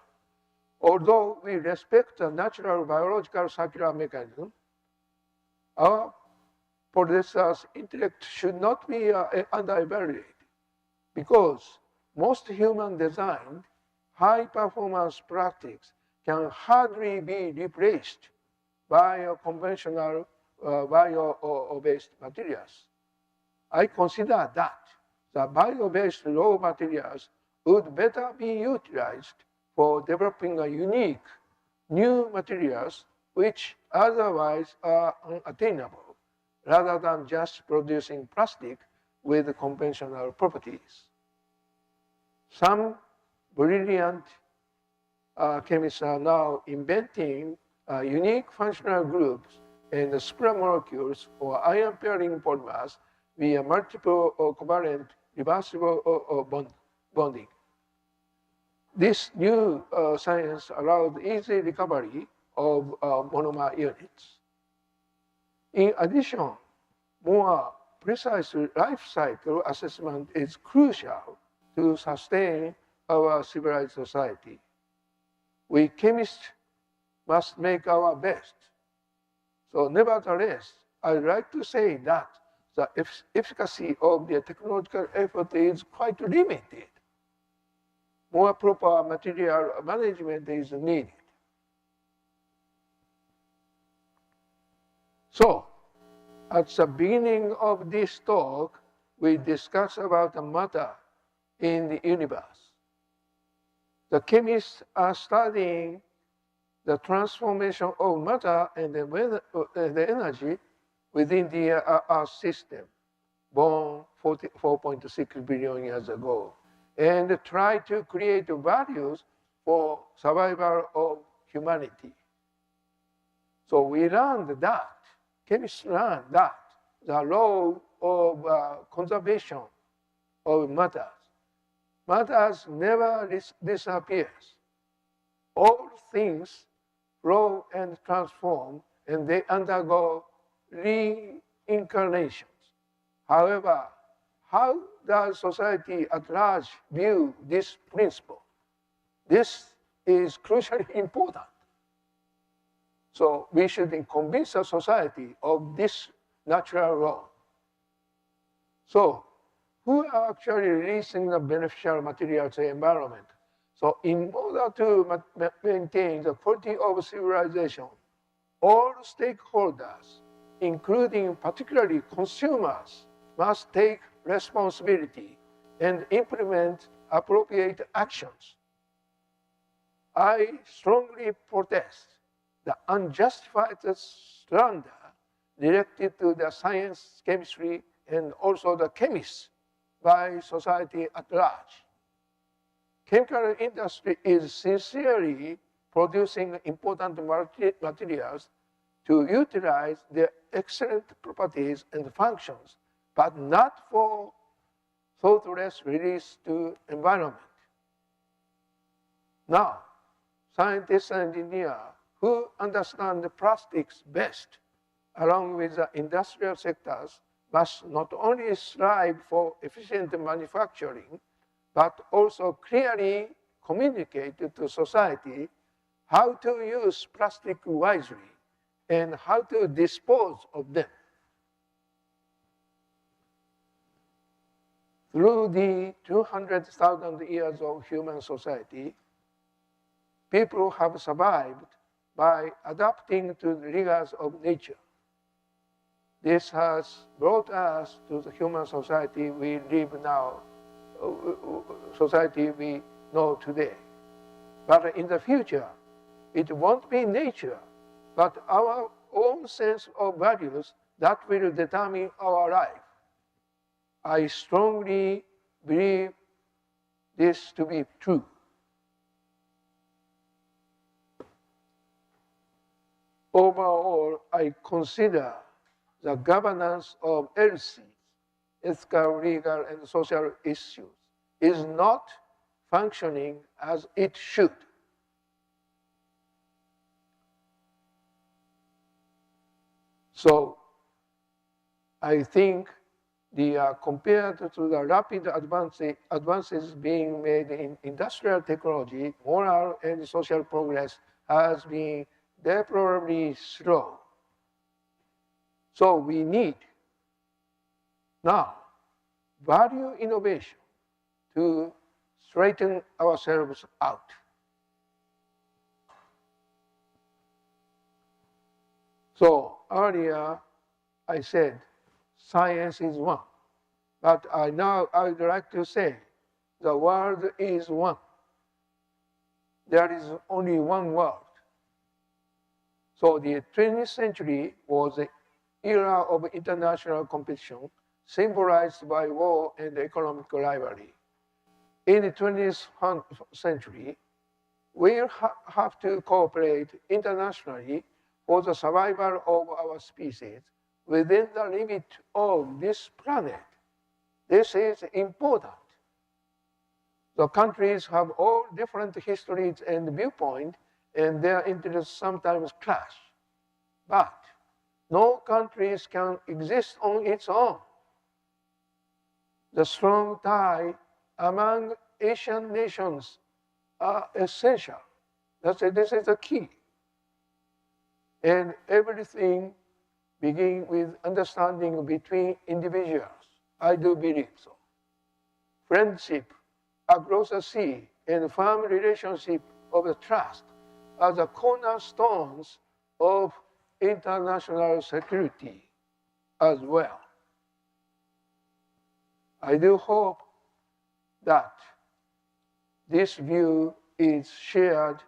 Although we respect the natural biological circular mechanism, our possessor's intellect should not be under-evaluated, because most human-designed high-performance plastics can hardly be replaced by conventional bio-based materials. I consider that the bio-based raw materials would better be utilized for developing a unique new materials which otherwise are unattainable, rather than just producing plastic with conventional properties. Some brilliant chemists are now inventing unique functional groups and supramolecules or ion-pairing polymers via multiple covalent reversible bonding. This new science allowed easy recovery of monomer units. In addition, more precise life cycle assessment is crucial to sustain our civilized society. We chemists must make our best. So nevertheless, I'd like to say that the efficacy of the technological effort is quite limited. More proper material management is needed. So, at the beginning of this talk, we discussed about the matter in the universe. The chemists are studying the transformation of matter and the energy within the Earth system, born 4.6 billion years ago, and try to create values for survival of humanity. So we learned that, chemists learned that the law of conservation of matters never disappears. All things grow and transform, and they undergo reincarnations. However, how does society at large view this principle? This is crucially important. So we should convince the society of this natural law. So who are actually releasing the beneficial material to the environment? So in order to maintain the quality of civilization, all stakeholders, including particularly consumers, must take responsibility and implement appropriate actions. I strongly protest the unjustified slander directed to the science, chemistry, and also the chemists by society at large. Chemical industry is sincerely producing important materials to utilize their excellent properties and functions, but not for thoughtless release to environment. Now, scientists and engineers who understand the plastics best, along with the industrial sectors, must not only strive for efficient manufacturing, but also clearly communicate to society how to use plastic wisely and how to dispose of them. Through the 200,000 years of human society, people have survived by adapting to the rigors of nature. This has brought us to the human society we live now, society we know today. But in the future, it won't be nature, but our own sense of values that will determine our life. I strongly believe this to be true. Overall, I consider the governance of LCs, ethical, legal, and social issues, is not functioning as it should. So I think compared to the rapid advances being made in industrial technology, moral and social progress has been deplorably slow. So we need now value innovation to straighten ourselves out. So earlier I said science is one, but now I would like to say the world is one. There is only one world. So the 20th century was the era of international competition, symbolized by war and economic rivalry. In the 20th century, we have to cooperate internationally for the survival of our species within the limit of this planet. This is important. The countries have all different histories and viewpoints, and their interests sometimes clash. But no countries can exist on its own. The strong tie among Asian nations are essential. This is the key. And everything begins with understanding between individuals. I do believe so. Friendship across the sea and firm relationship of trust are the cornerstones of international security as well. I do hope that this view is shared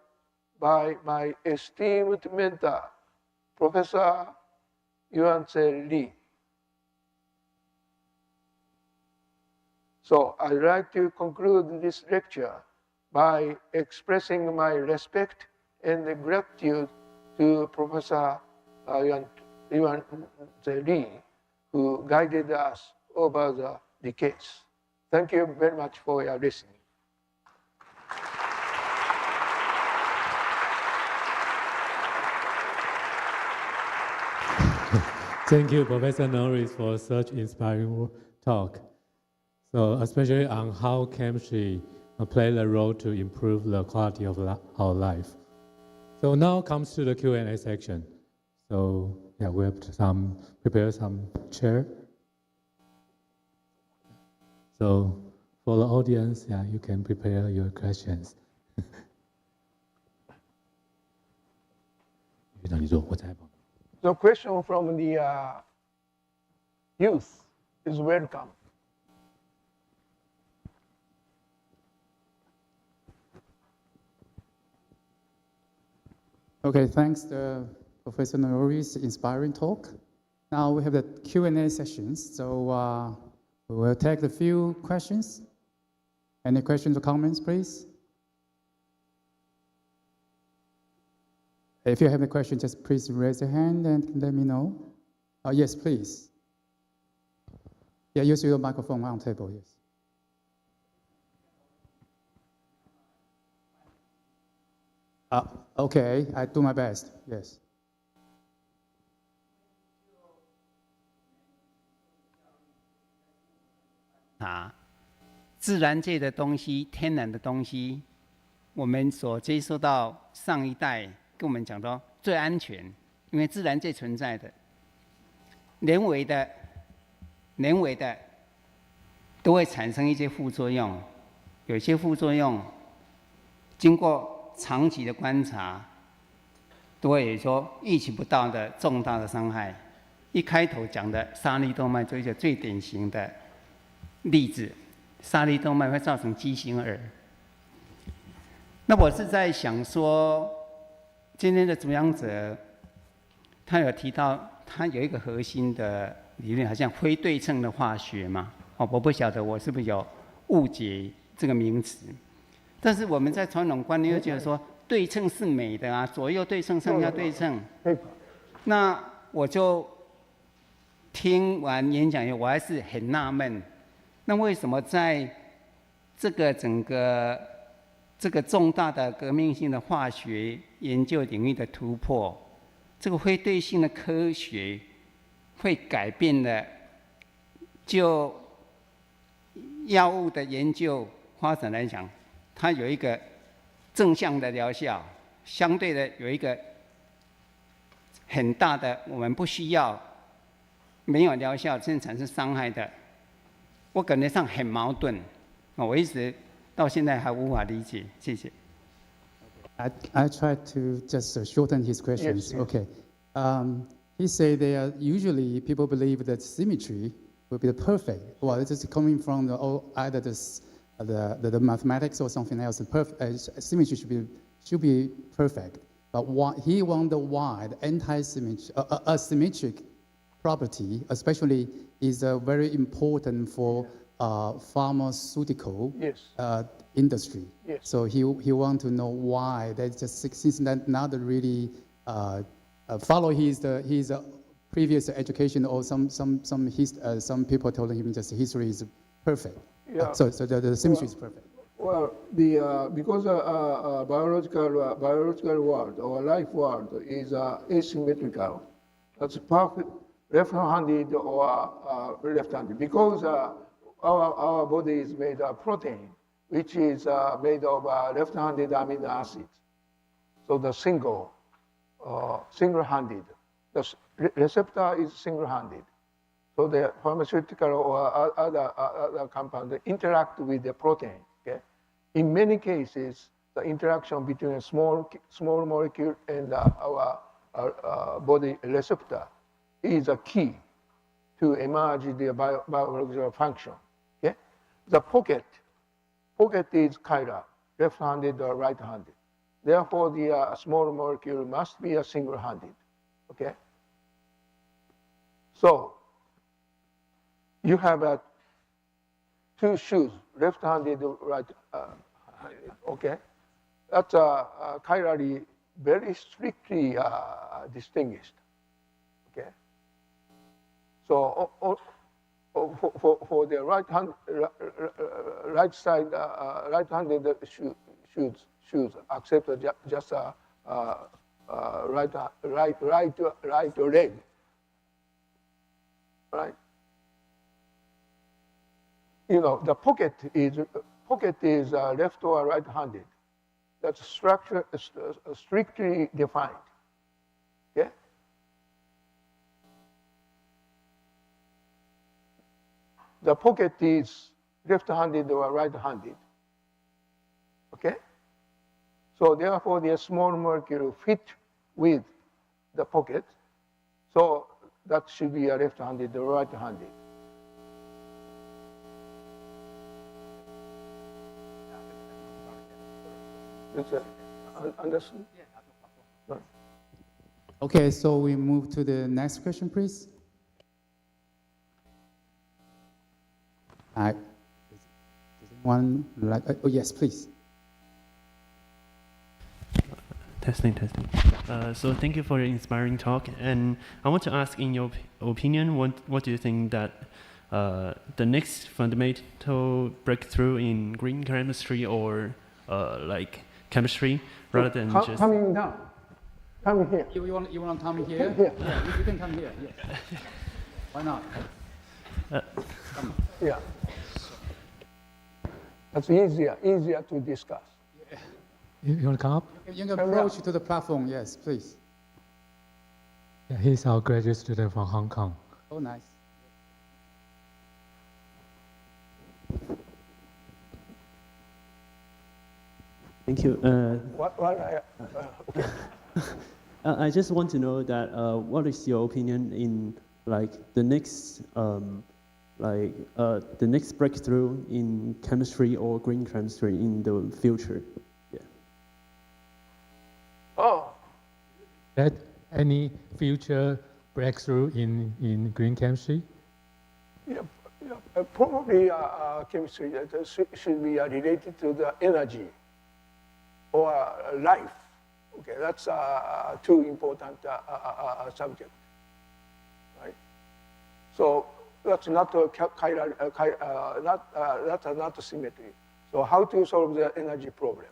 by my esteemed mentor, Professor Yuan-Tse Lee. So I'd like to conclude this lecture by expressing my respect and gratitude to Professor Yuan-Tse Lee, who guided us over the decades. Thank you very much for your listening. Thank you, Professor Noyori, for such inspiring talk. So especially on how chemistry play a role to improve the quality of our life. So now comes to the Q&A section. So yeah, we have prepare some chair. So for the audience, yeah, you can prepare your questions. The question from the youth is welcome. Okay, thanks to Professor Noyori's inspiring talk. Now we have the Q&A sessions. So we will take a few questions. Any questions or comments, please? If you have a question, just please raise your hand and let me know. Yes, please. Yeah, use your microphone on table, yes. Okay, I do my best, yes. 自然界的东西、天然的东西，我们所接收到上一代跟我们讲到最安全，因为自然界存在的，人为的都会产生一些副作用，有些副作用经过长期的观察，都会有说预期不到的重大的伤害。一开头讲的沙粒动脉就是一个最典型的例子，沙粒动脉会造成畸形儿。那我是在想说，今天的主讲者他有提到，他有一个核心的理论，好像非对称的化学嘛。我不晓得我是不是有误解这个名词，但是我们在传统观念又觉得说，对称是美的啊，左右对称，上下对称。那我就听完演讲以后，我还是很纳闷，那为什么在这个整个这个重大的革命性的化学研究领域的突破，这个非对性的科学会改变了就药物的研究发展来讲，它有一个正向的疗效，相对的有一个很大的我们不需要没有疗效甚至产生伤害的，我感觉上很矛盾，我一直到现在还无法理解。谢谢。I tried to just shorten his questions. Yes. Okay. He said that usually people believe that symmetry will be the perfect. Well, it's just coming from either the mathematics or something else. Symmetry should be perfect. But he wondered why the asymmetric property, especially, is very important for pharmaceutical industry. Yes. So he want to know why. That's just since that not really follow his previous education or some people told him just history is perfect. Yeah. So the symmetry is perfect. Well, because biological world or life world is asymmetrical. That's perfect, left-handed or left-handed. Because our body is made of protein, which is made of left-handed amino acids. So the single-handed. The receptor is single-handed. So the pharmaceutical or other compounds interact with the protein. Okay? In many cases, the interaction between a small molecule and our body receptor is a key to emerge the biological function. Okay? The pocket is chiral, left-handed or right-handed. Therefore, the small molecule must be a single-handed. Okay? So you have two shoes, left-handed, right-handed. Okay? That's chirally very strictly distinguished. Okay? So for the right side, right-handed shoes accept just right leg, right? You know, the pocket is left or right-handed. That's structure strictly defined. Okay. The pocket is left-handed or right-handed. Okay. So therefore, the small molecule fit with the pocket. So that should be a left-handed or right-handed. Understood? Right. Okay, so we move to the next question, please. Does anyone like? Oh yes, please. Testing. So thank you for your inspiring talk, and I want to ask, in your opinion, what do you think that the next fundamental breakthrough in green chemistry or like chemistry, rather than just coming down, coming here. You want to come here? Here. Yeah, you can come here. Yeah. Why not? Come. Yeah. That's easier to discuss. You want to come up? You can approach to the platform. Yes, please. Yeah, he's our graduate student from Hong Kong. Oh, nice. Thank you. Okay. I just want to know that what is your opinion in like the next the next breakthrough in chemistry or green chemistry in the future? Yeah. Oh, That any future breakthrough in green chemistry? yeah, probably chemistry that should be related to the energy or life. Okay, that's two important subjects, right? So that's not not symmetry. So how to solve the energy problem?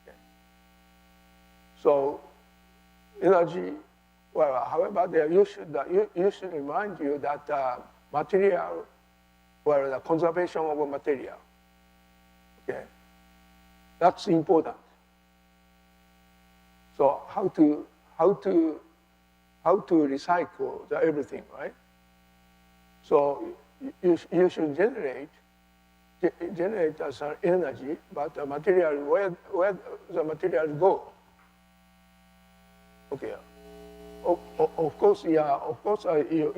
Okay. So energy. Well, however, you should remind you that material, well, the conservation of material. Okay, that's important. So how to recycle everything, right? So you should generate as an energy, but the material where the materials go. Okay. Of course, yeah. Of course, you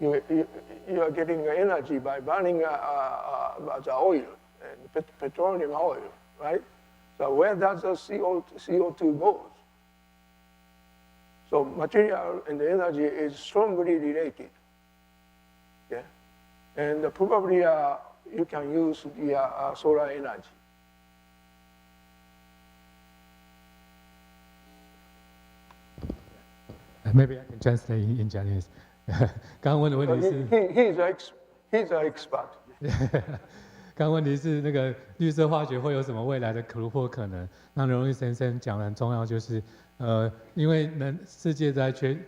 are getting energy by burning the oil, and petroleum oil, right? So where does the CO2 goes? So material and the energy is strongly related. Okay, and probably you can use the solar energy. Maybe I can translate in Chinese. 刚刚问的问题是 he's an expert. 刚刚问题是那个绿色化学会有什么未来的突破可能？那荣誉先生讲的很重要，就是因为世界在缺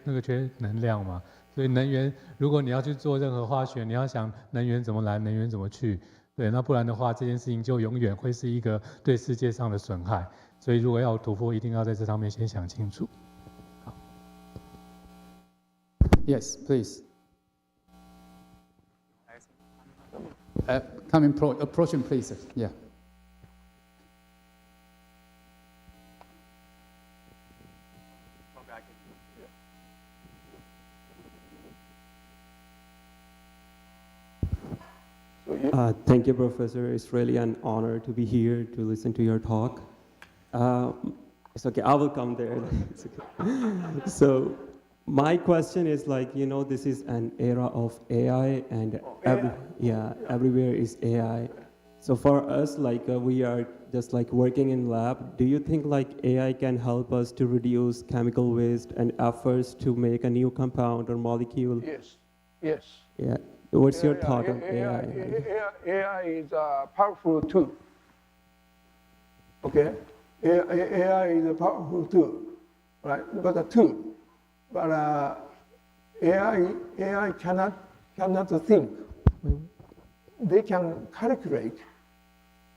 能量嘛，所以能源如果你要去做任何化学，你要想能源怎么来，能源怎么去，对，那不然的话这件事情就永远会是一个对世界上的损害。所以如果要有突破，一定要在这上面先想清楚。Yes, please. Approach him, please. Yeah. Thank you, Professor. It's really an honor to be here to listen to your talk. It's okay, I will come there. It's okay. So, my question is like, you know, this is an era of AI and everywhere is AI. So for us, like we are just like working in lab, do you think like AI can help us to reduce chemical waste and efforts to make a new compound or molecule? Yes, yes. Yeah. What's your thought on AI? AI is a powerful tool. Okay? AI is a powerful tool, right? But a tool. But AI cannot think. They can calculate,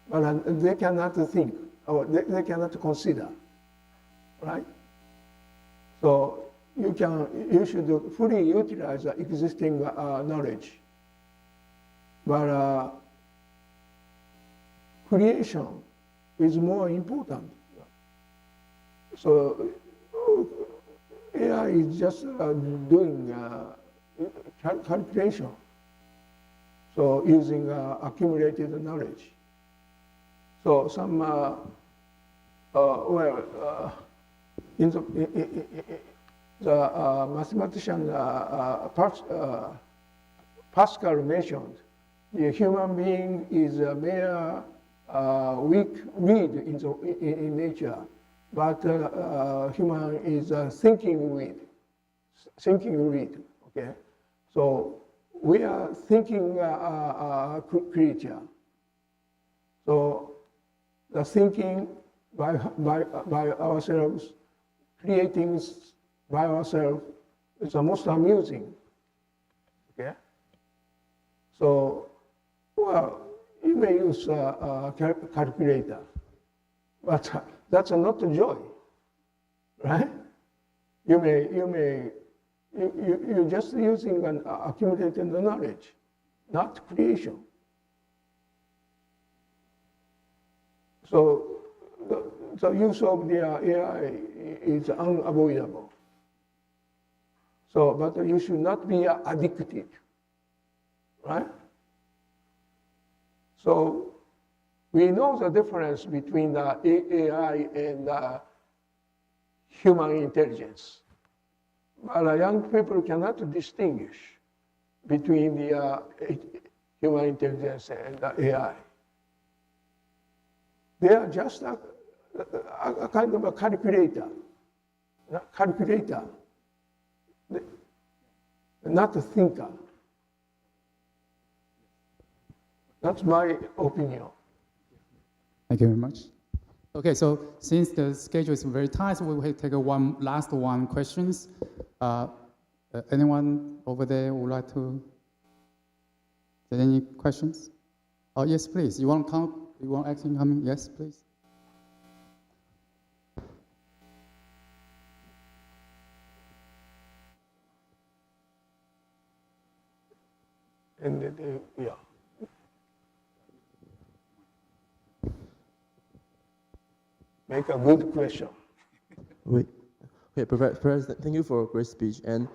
but they cannot think, or they cannot consider, right? So you should fully utilize the existing knowledge. But creation is more important. So AI is just doing calculation, so using accumulated knowledge. So some, in the mathematician Pascal mentioned, the human being is a mere weak reed in nature. But human is a thinking reed, okay? So we are thinking creature. So the thinking by ourselves, creating by ourselves is the most amusing, okay? So, well, you may use a calculator, but that's not the joy, right? you're just using an accumulated knowledge, not creation. So the use of the AI is unavoidable. So, but you should not be addicted, right? So we know the difference between the AI and human intelligence. But young people cannot distinguish between the human intelligence and the AI. They are just a kind of a calculator, not a thinker. That's my opinion. Thank you very much. Okay, so since the schedule is very tight, so we will take a last questions. Anyone over there would like to? Is there any questions? Oh yes, please. You want to come? You want action coming? Yes, please. And yeah. Make a good question. Wait. Okay, Professor, thank you for a great speech. And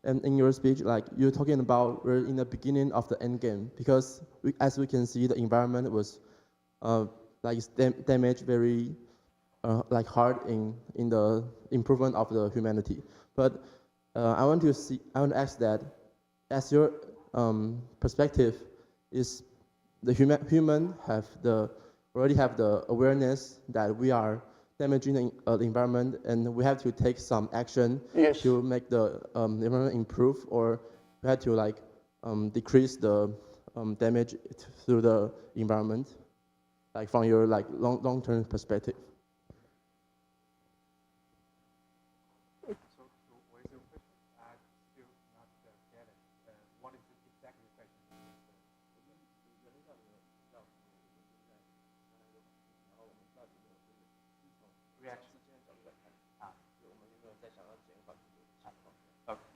in your speech, like you're talking about, we're in the beginning of the end game, because as we can see, the environment was damaged very hard in the improvement of the humanity. But I want to ask that, as your perspective, is the human already have the awareness that we are damaging the environment, and we have to take some action to make the environment improve, or we have to decrease the damage through the environment, like from your long-term perspective.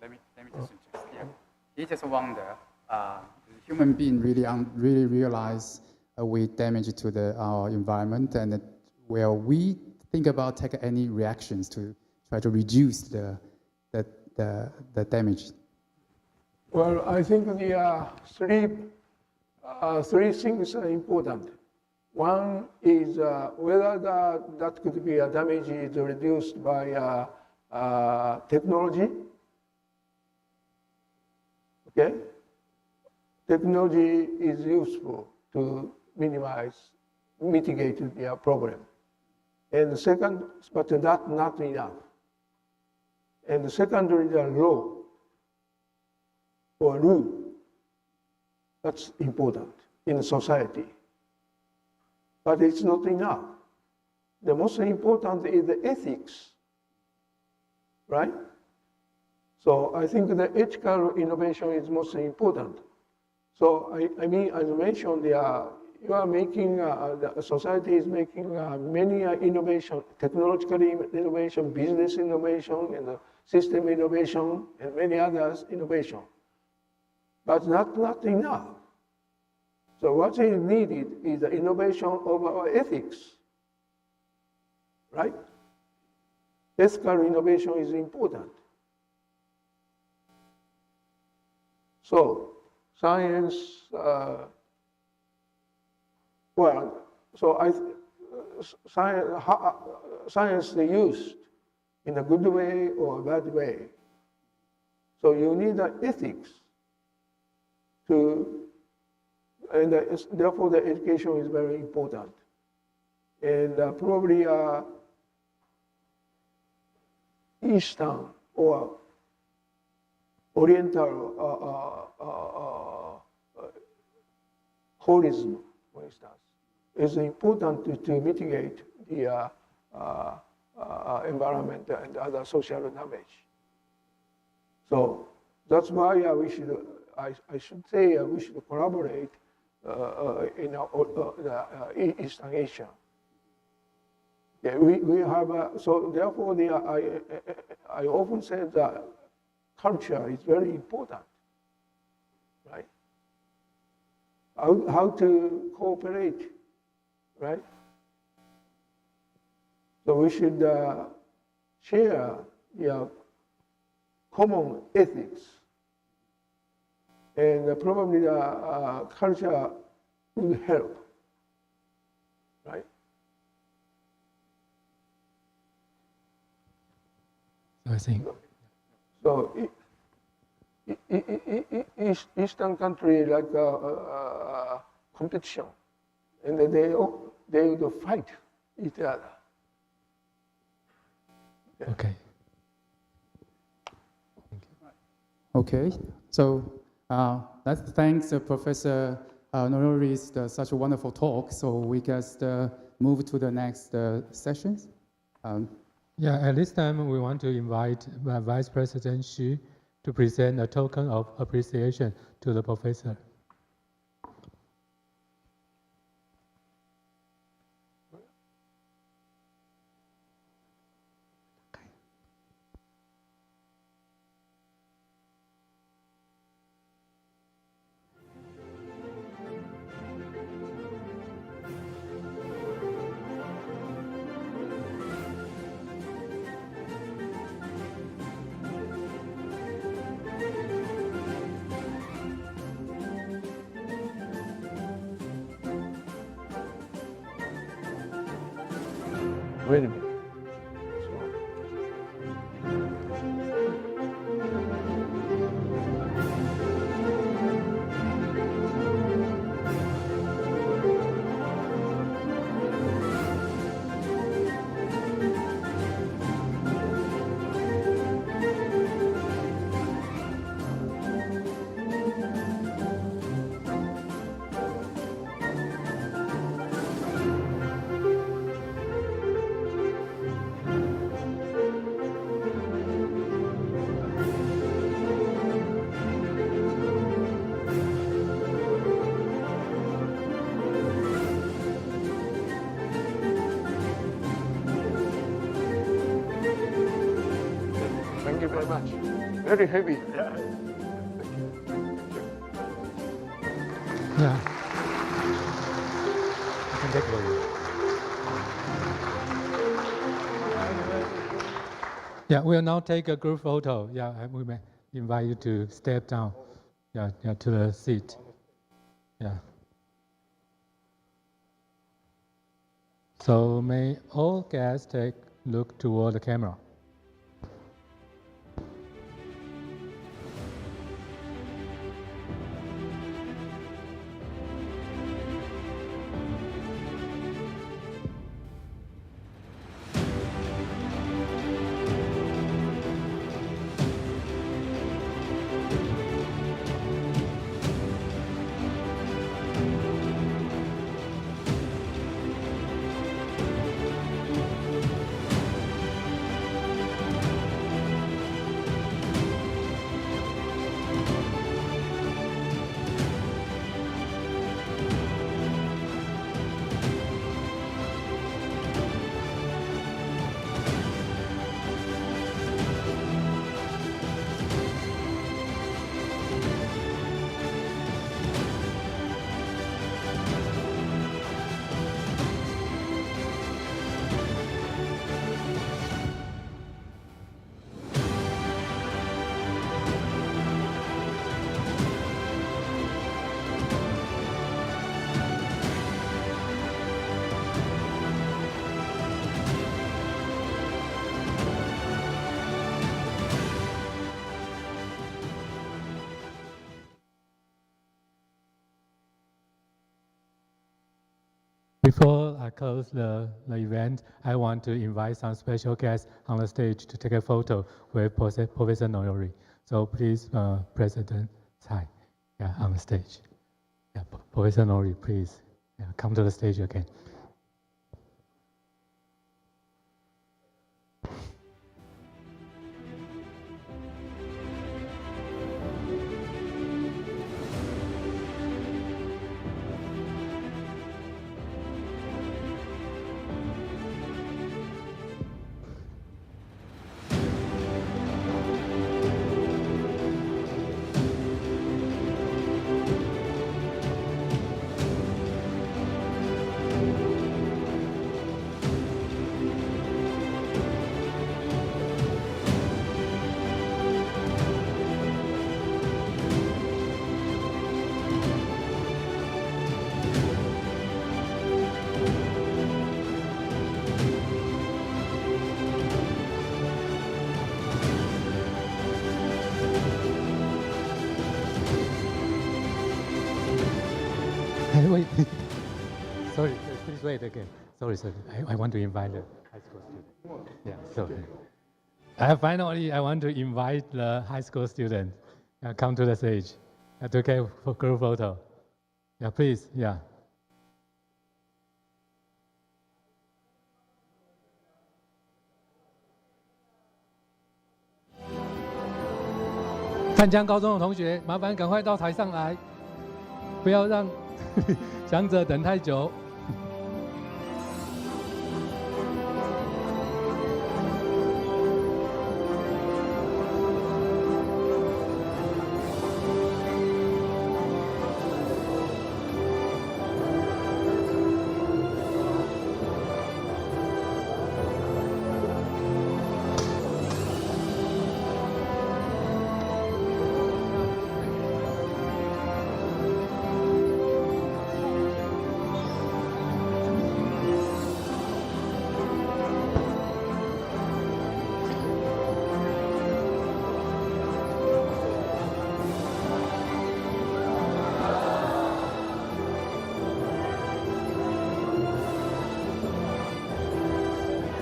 Let me just interest. Yeah. He just wonder, human being really realize we damage to our environment, and will we think about taking any reactions to try to reduce the damage? Well, I think the three things are important. One is whether that could be a damage is reduced by technology. Okay? Technology is useful to mitigate the problem. And the second, but not enough. And the second is a law or rule. That's important in society. But it's not enough. The most important is the ethics, right? So I think the ethical innovation is most important. So I mean, as I mentioned, you are making, the society is making many innovation, technological innovation, business innovation, and system innovation, and many others innovation. But not enough. So what is needed is the innovation of our ethics, right? Ethical innovation is important. So science, science is used in a good way or a bad way. So you need ethics and therefore the education is very important. And probably Eastern or Oriental holism, for instance, is important to mitigate the environment and other social damage. So that's why I should say we should collaborate in Eastern Asia. Yeah, we have, so therefore I often say that culture is very important, right? How to cooperate, right? So we should share common ethics, and probably the culture would help, right? I think. So Eastern country like competition, and they would fight each other. Yeah. Okay. Okay, so let's thank Professor Noyori such a wonderful talk. So we just move to the next sessions. Yeah, at this time we want to invite Vice President Xu to present a token of appreciation to the professor. Wait a minute. Thank you very much. Very heavy. Yeah. I can take for you. Yeah, we'll now take a group photo. Yeah, and we may invite you to step down. Yeah, to the seat. Yeah. So may all guests look toward the camera. Before I close the event, I want to invite some special guests on the stage to take a photo with Professor Noyori. So please, President Tsai, on the stage. Yeah, Professor Noyori, please come to the stage again. Wait. Sorry, please wait again. Sorry. I want to invite the high school student. Yeah, sorry. Finally, I want to invite the high school student come to the stage to take a group photo. Yeah, please. Yeah. 淡江高中的同学，麻烦赶快到台上来，不要让讲者等太久。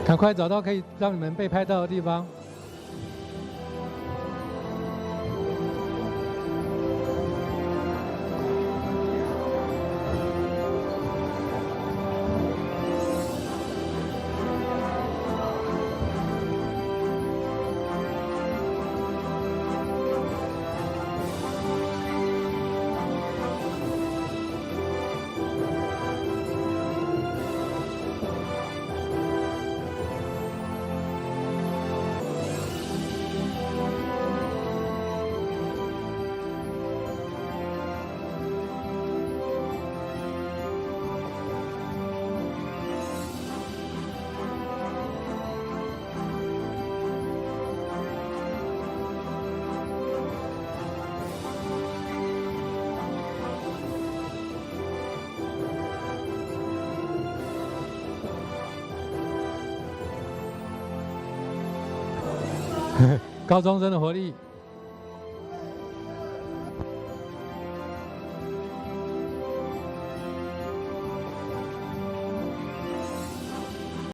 赶快找到可以让你们被拍到的地方。高中生的活力。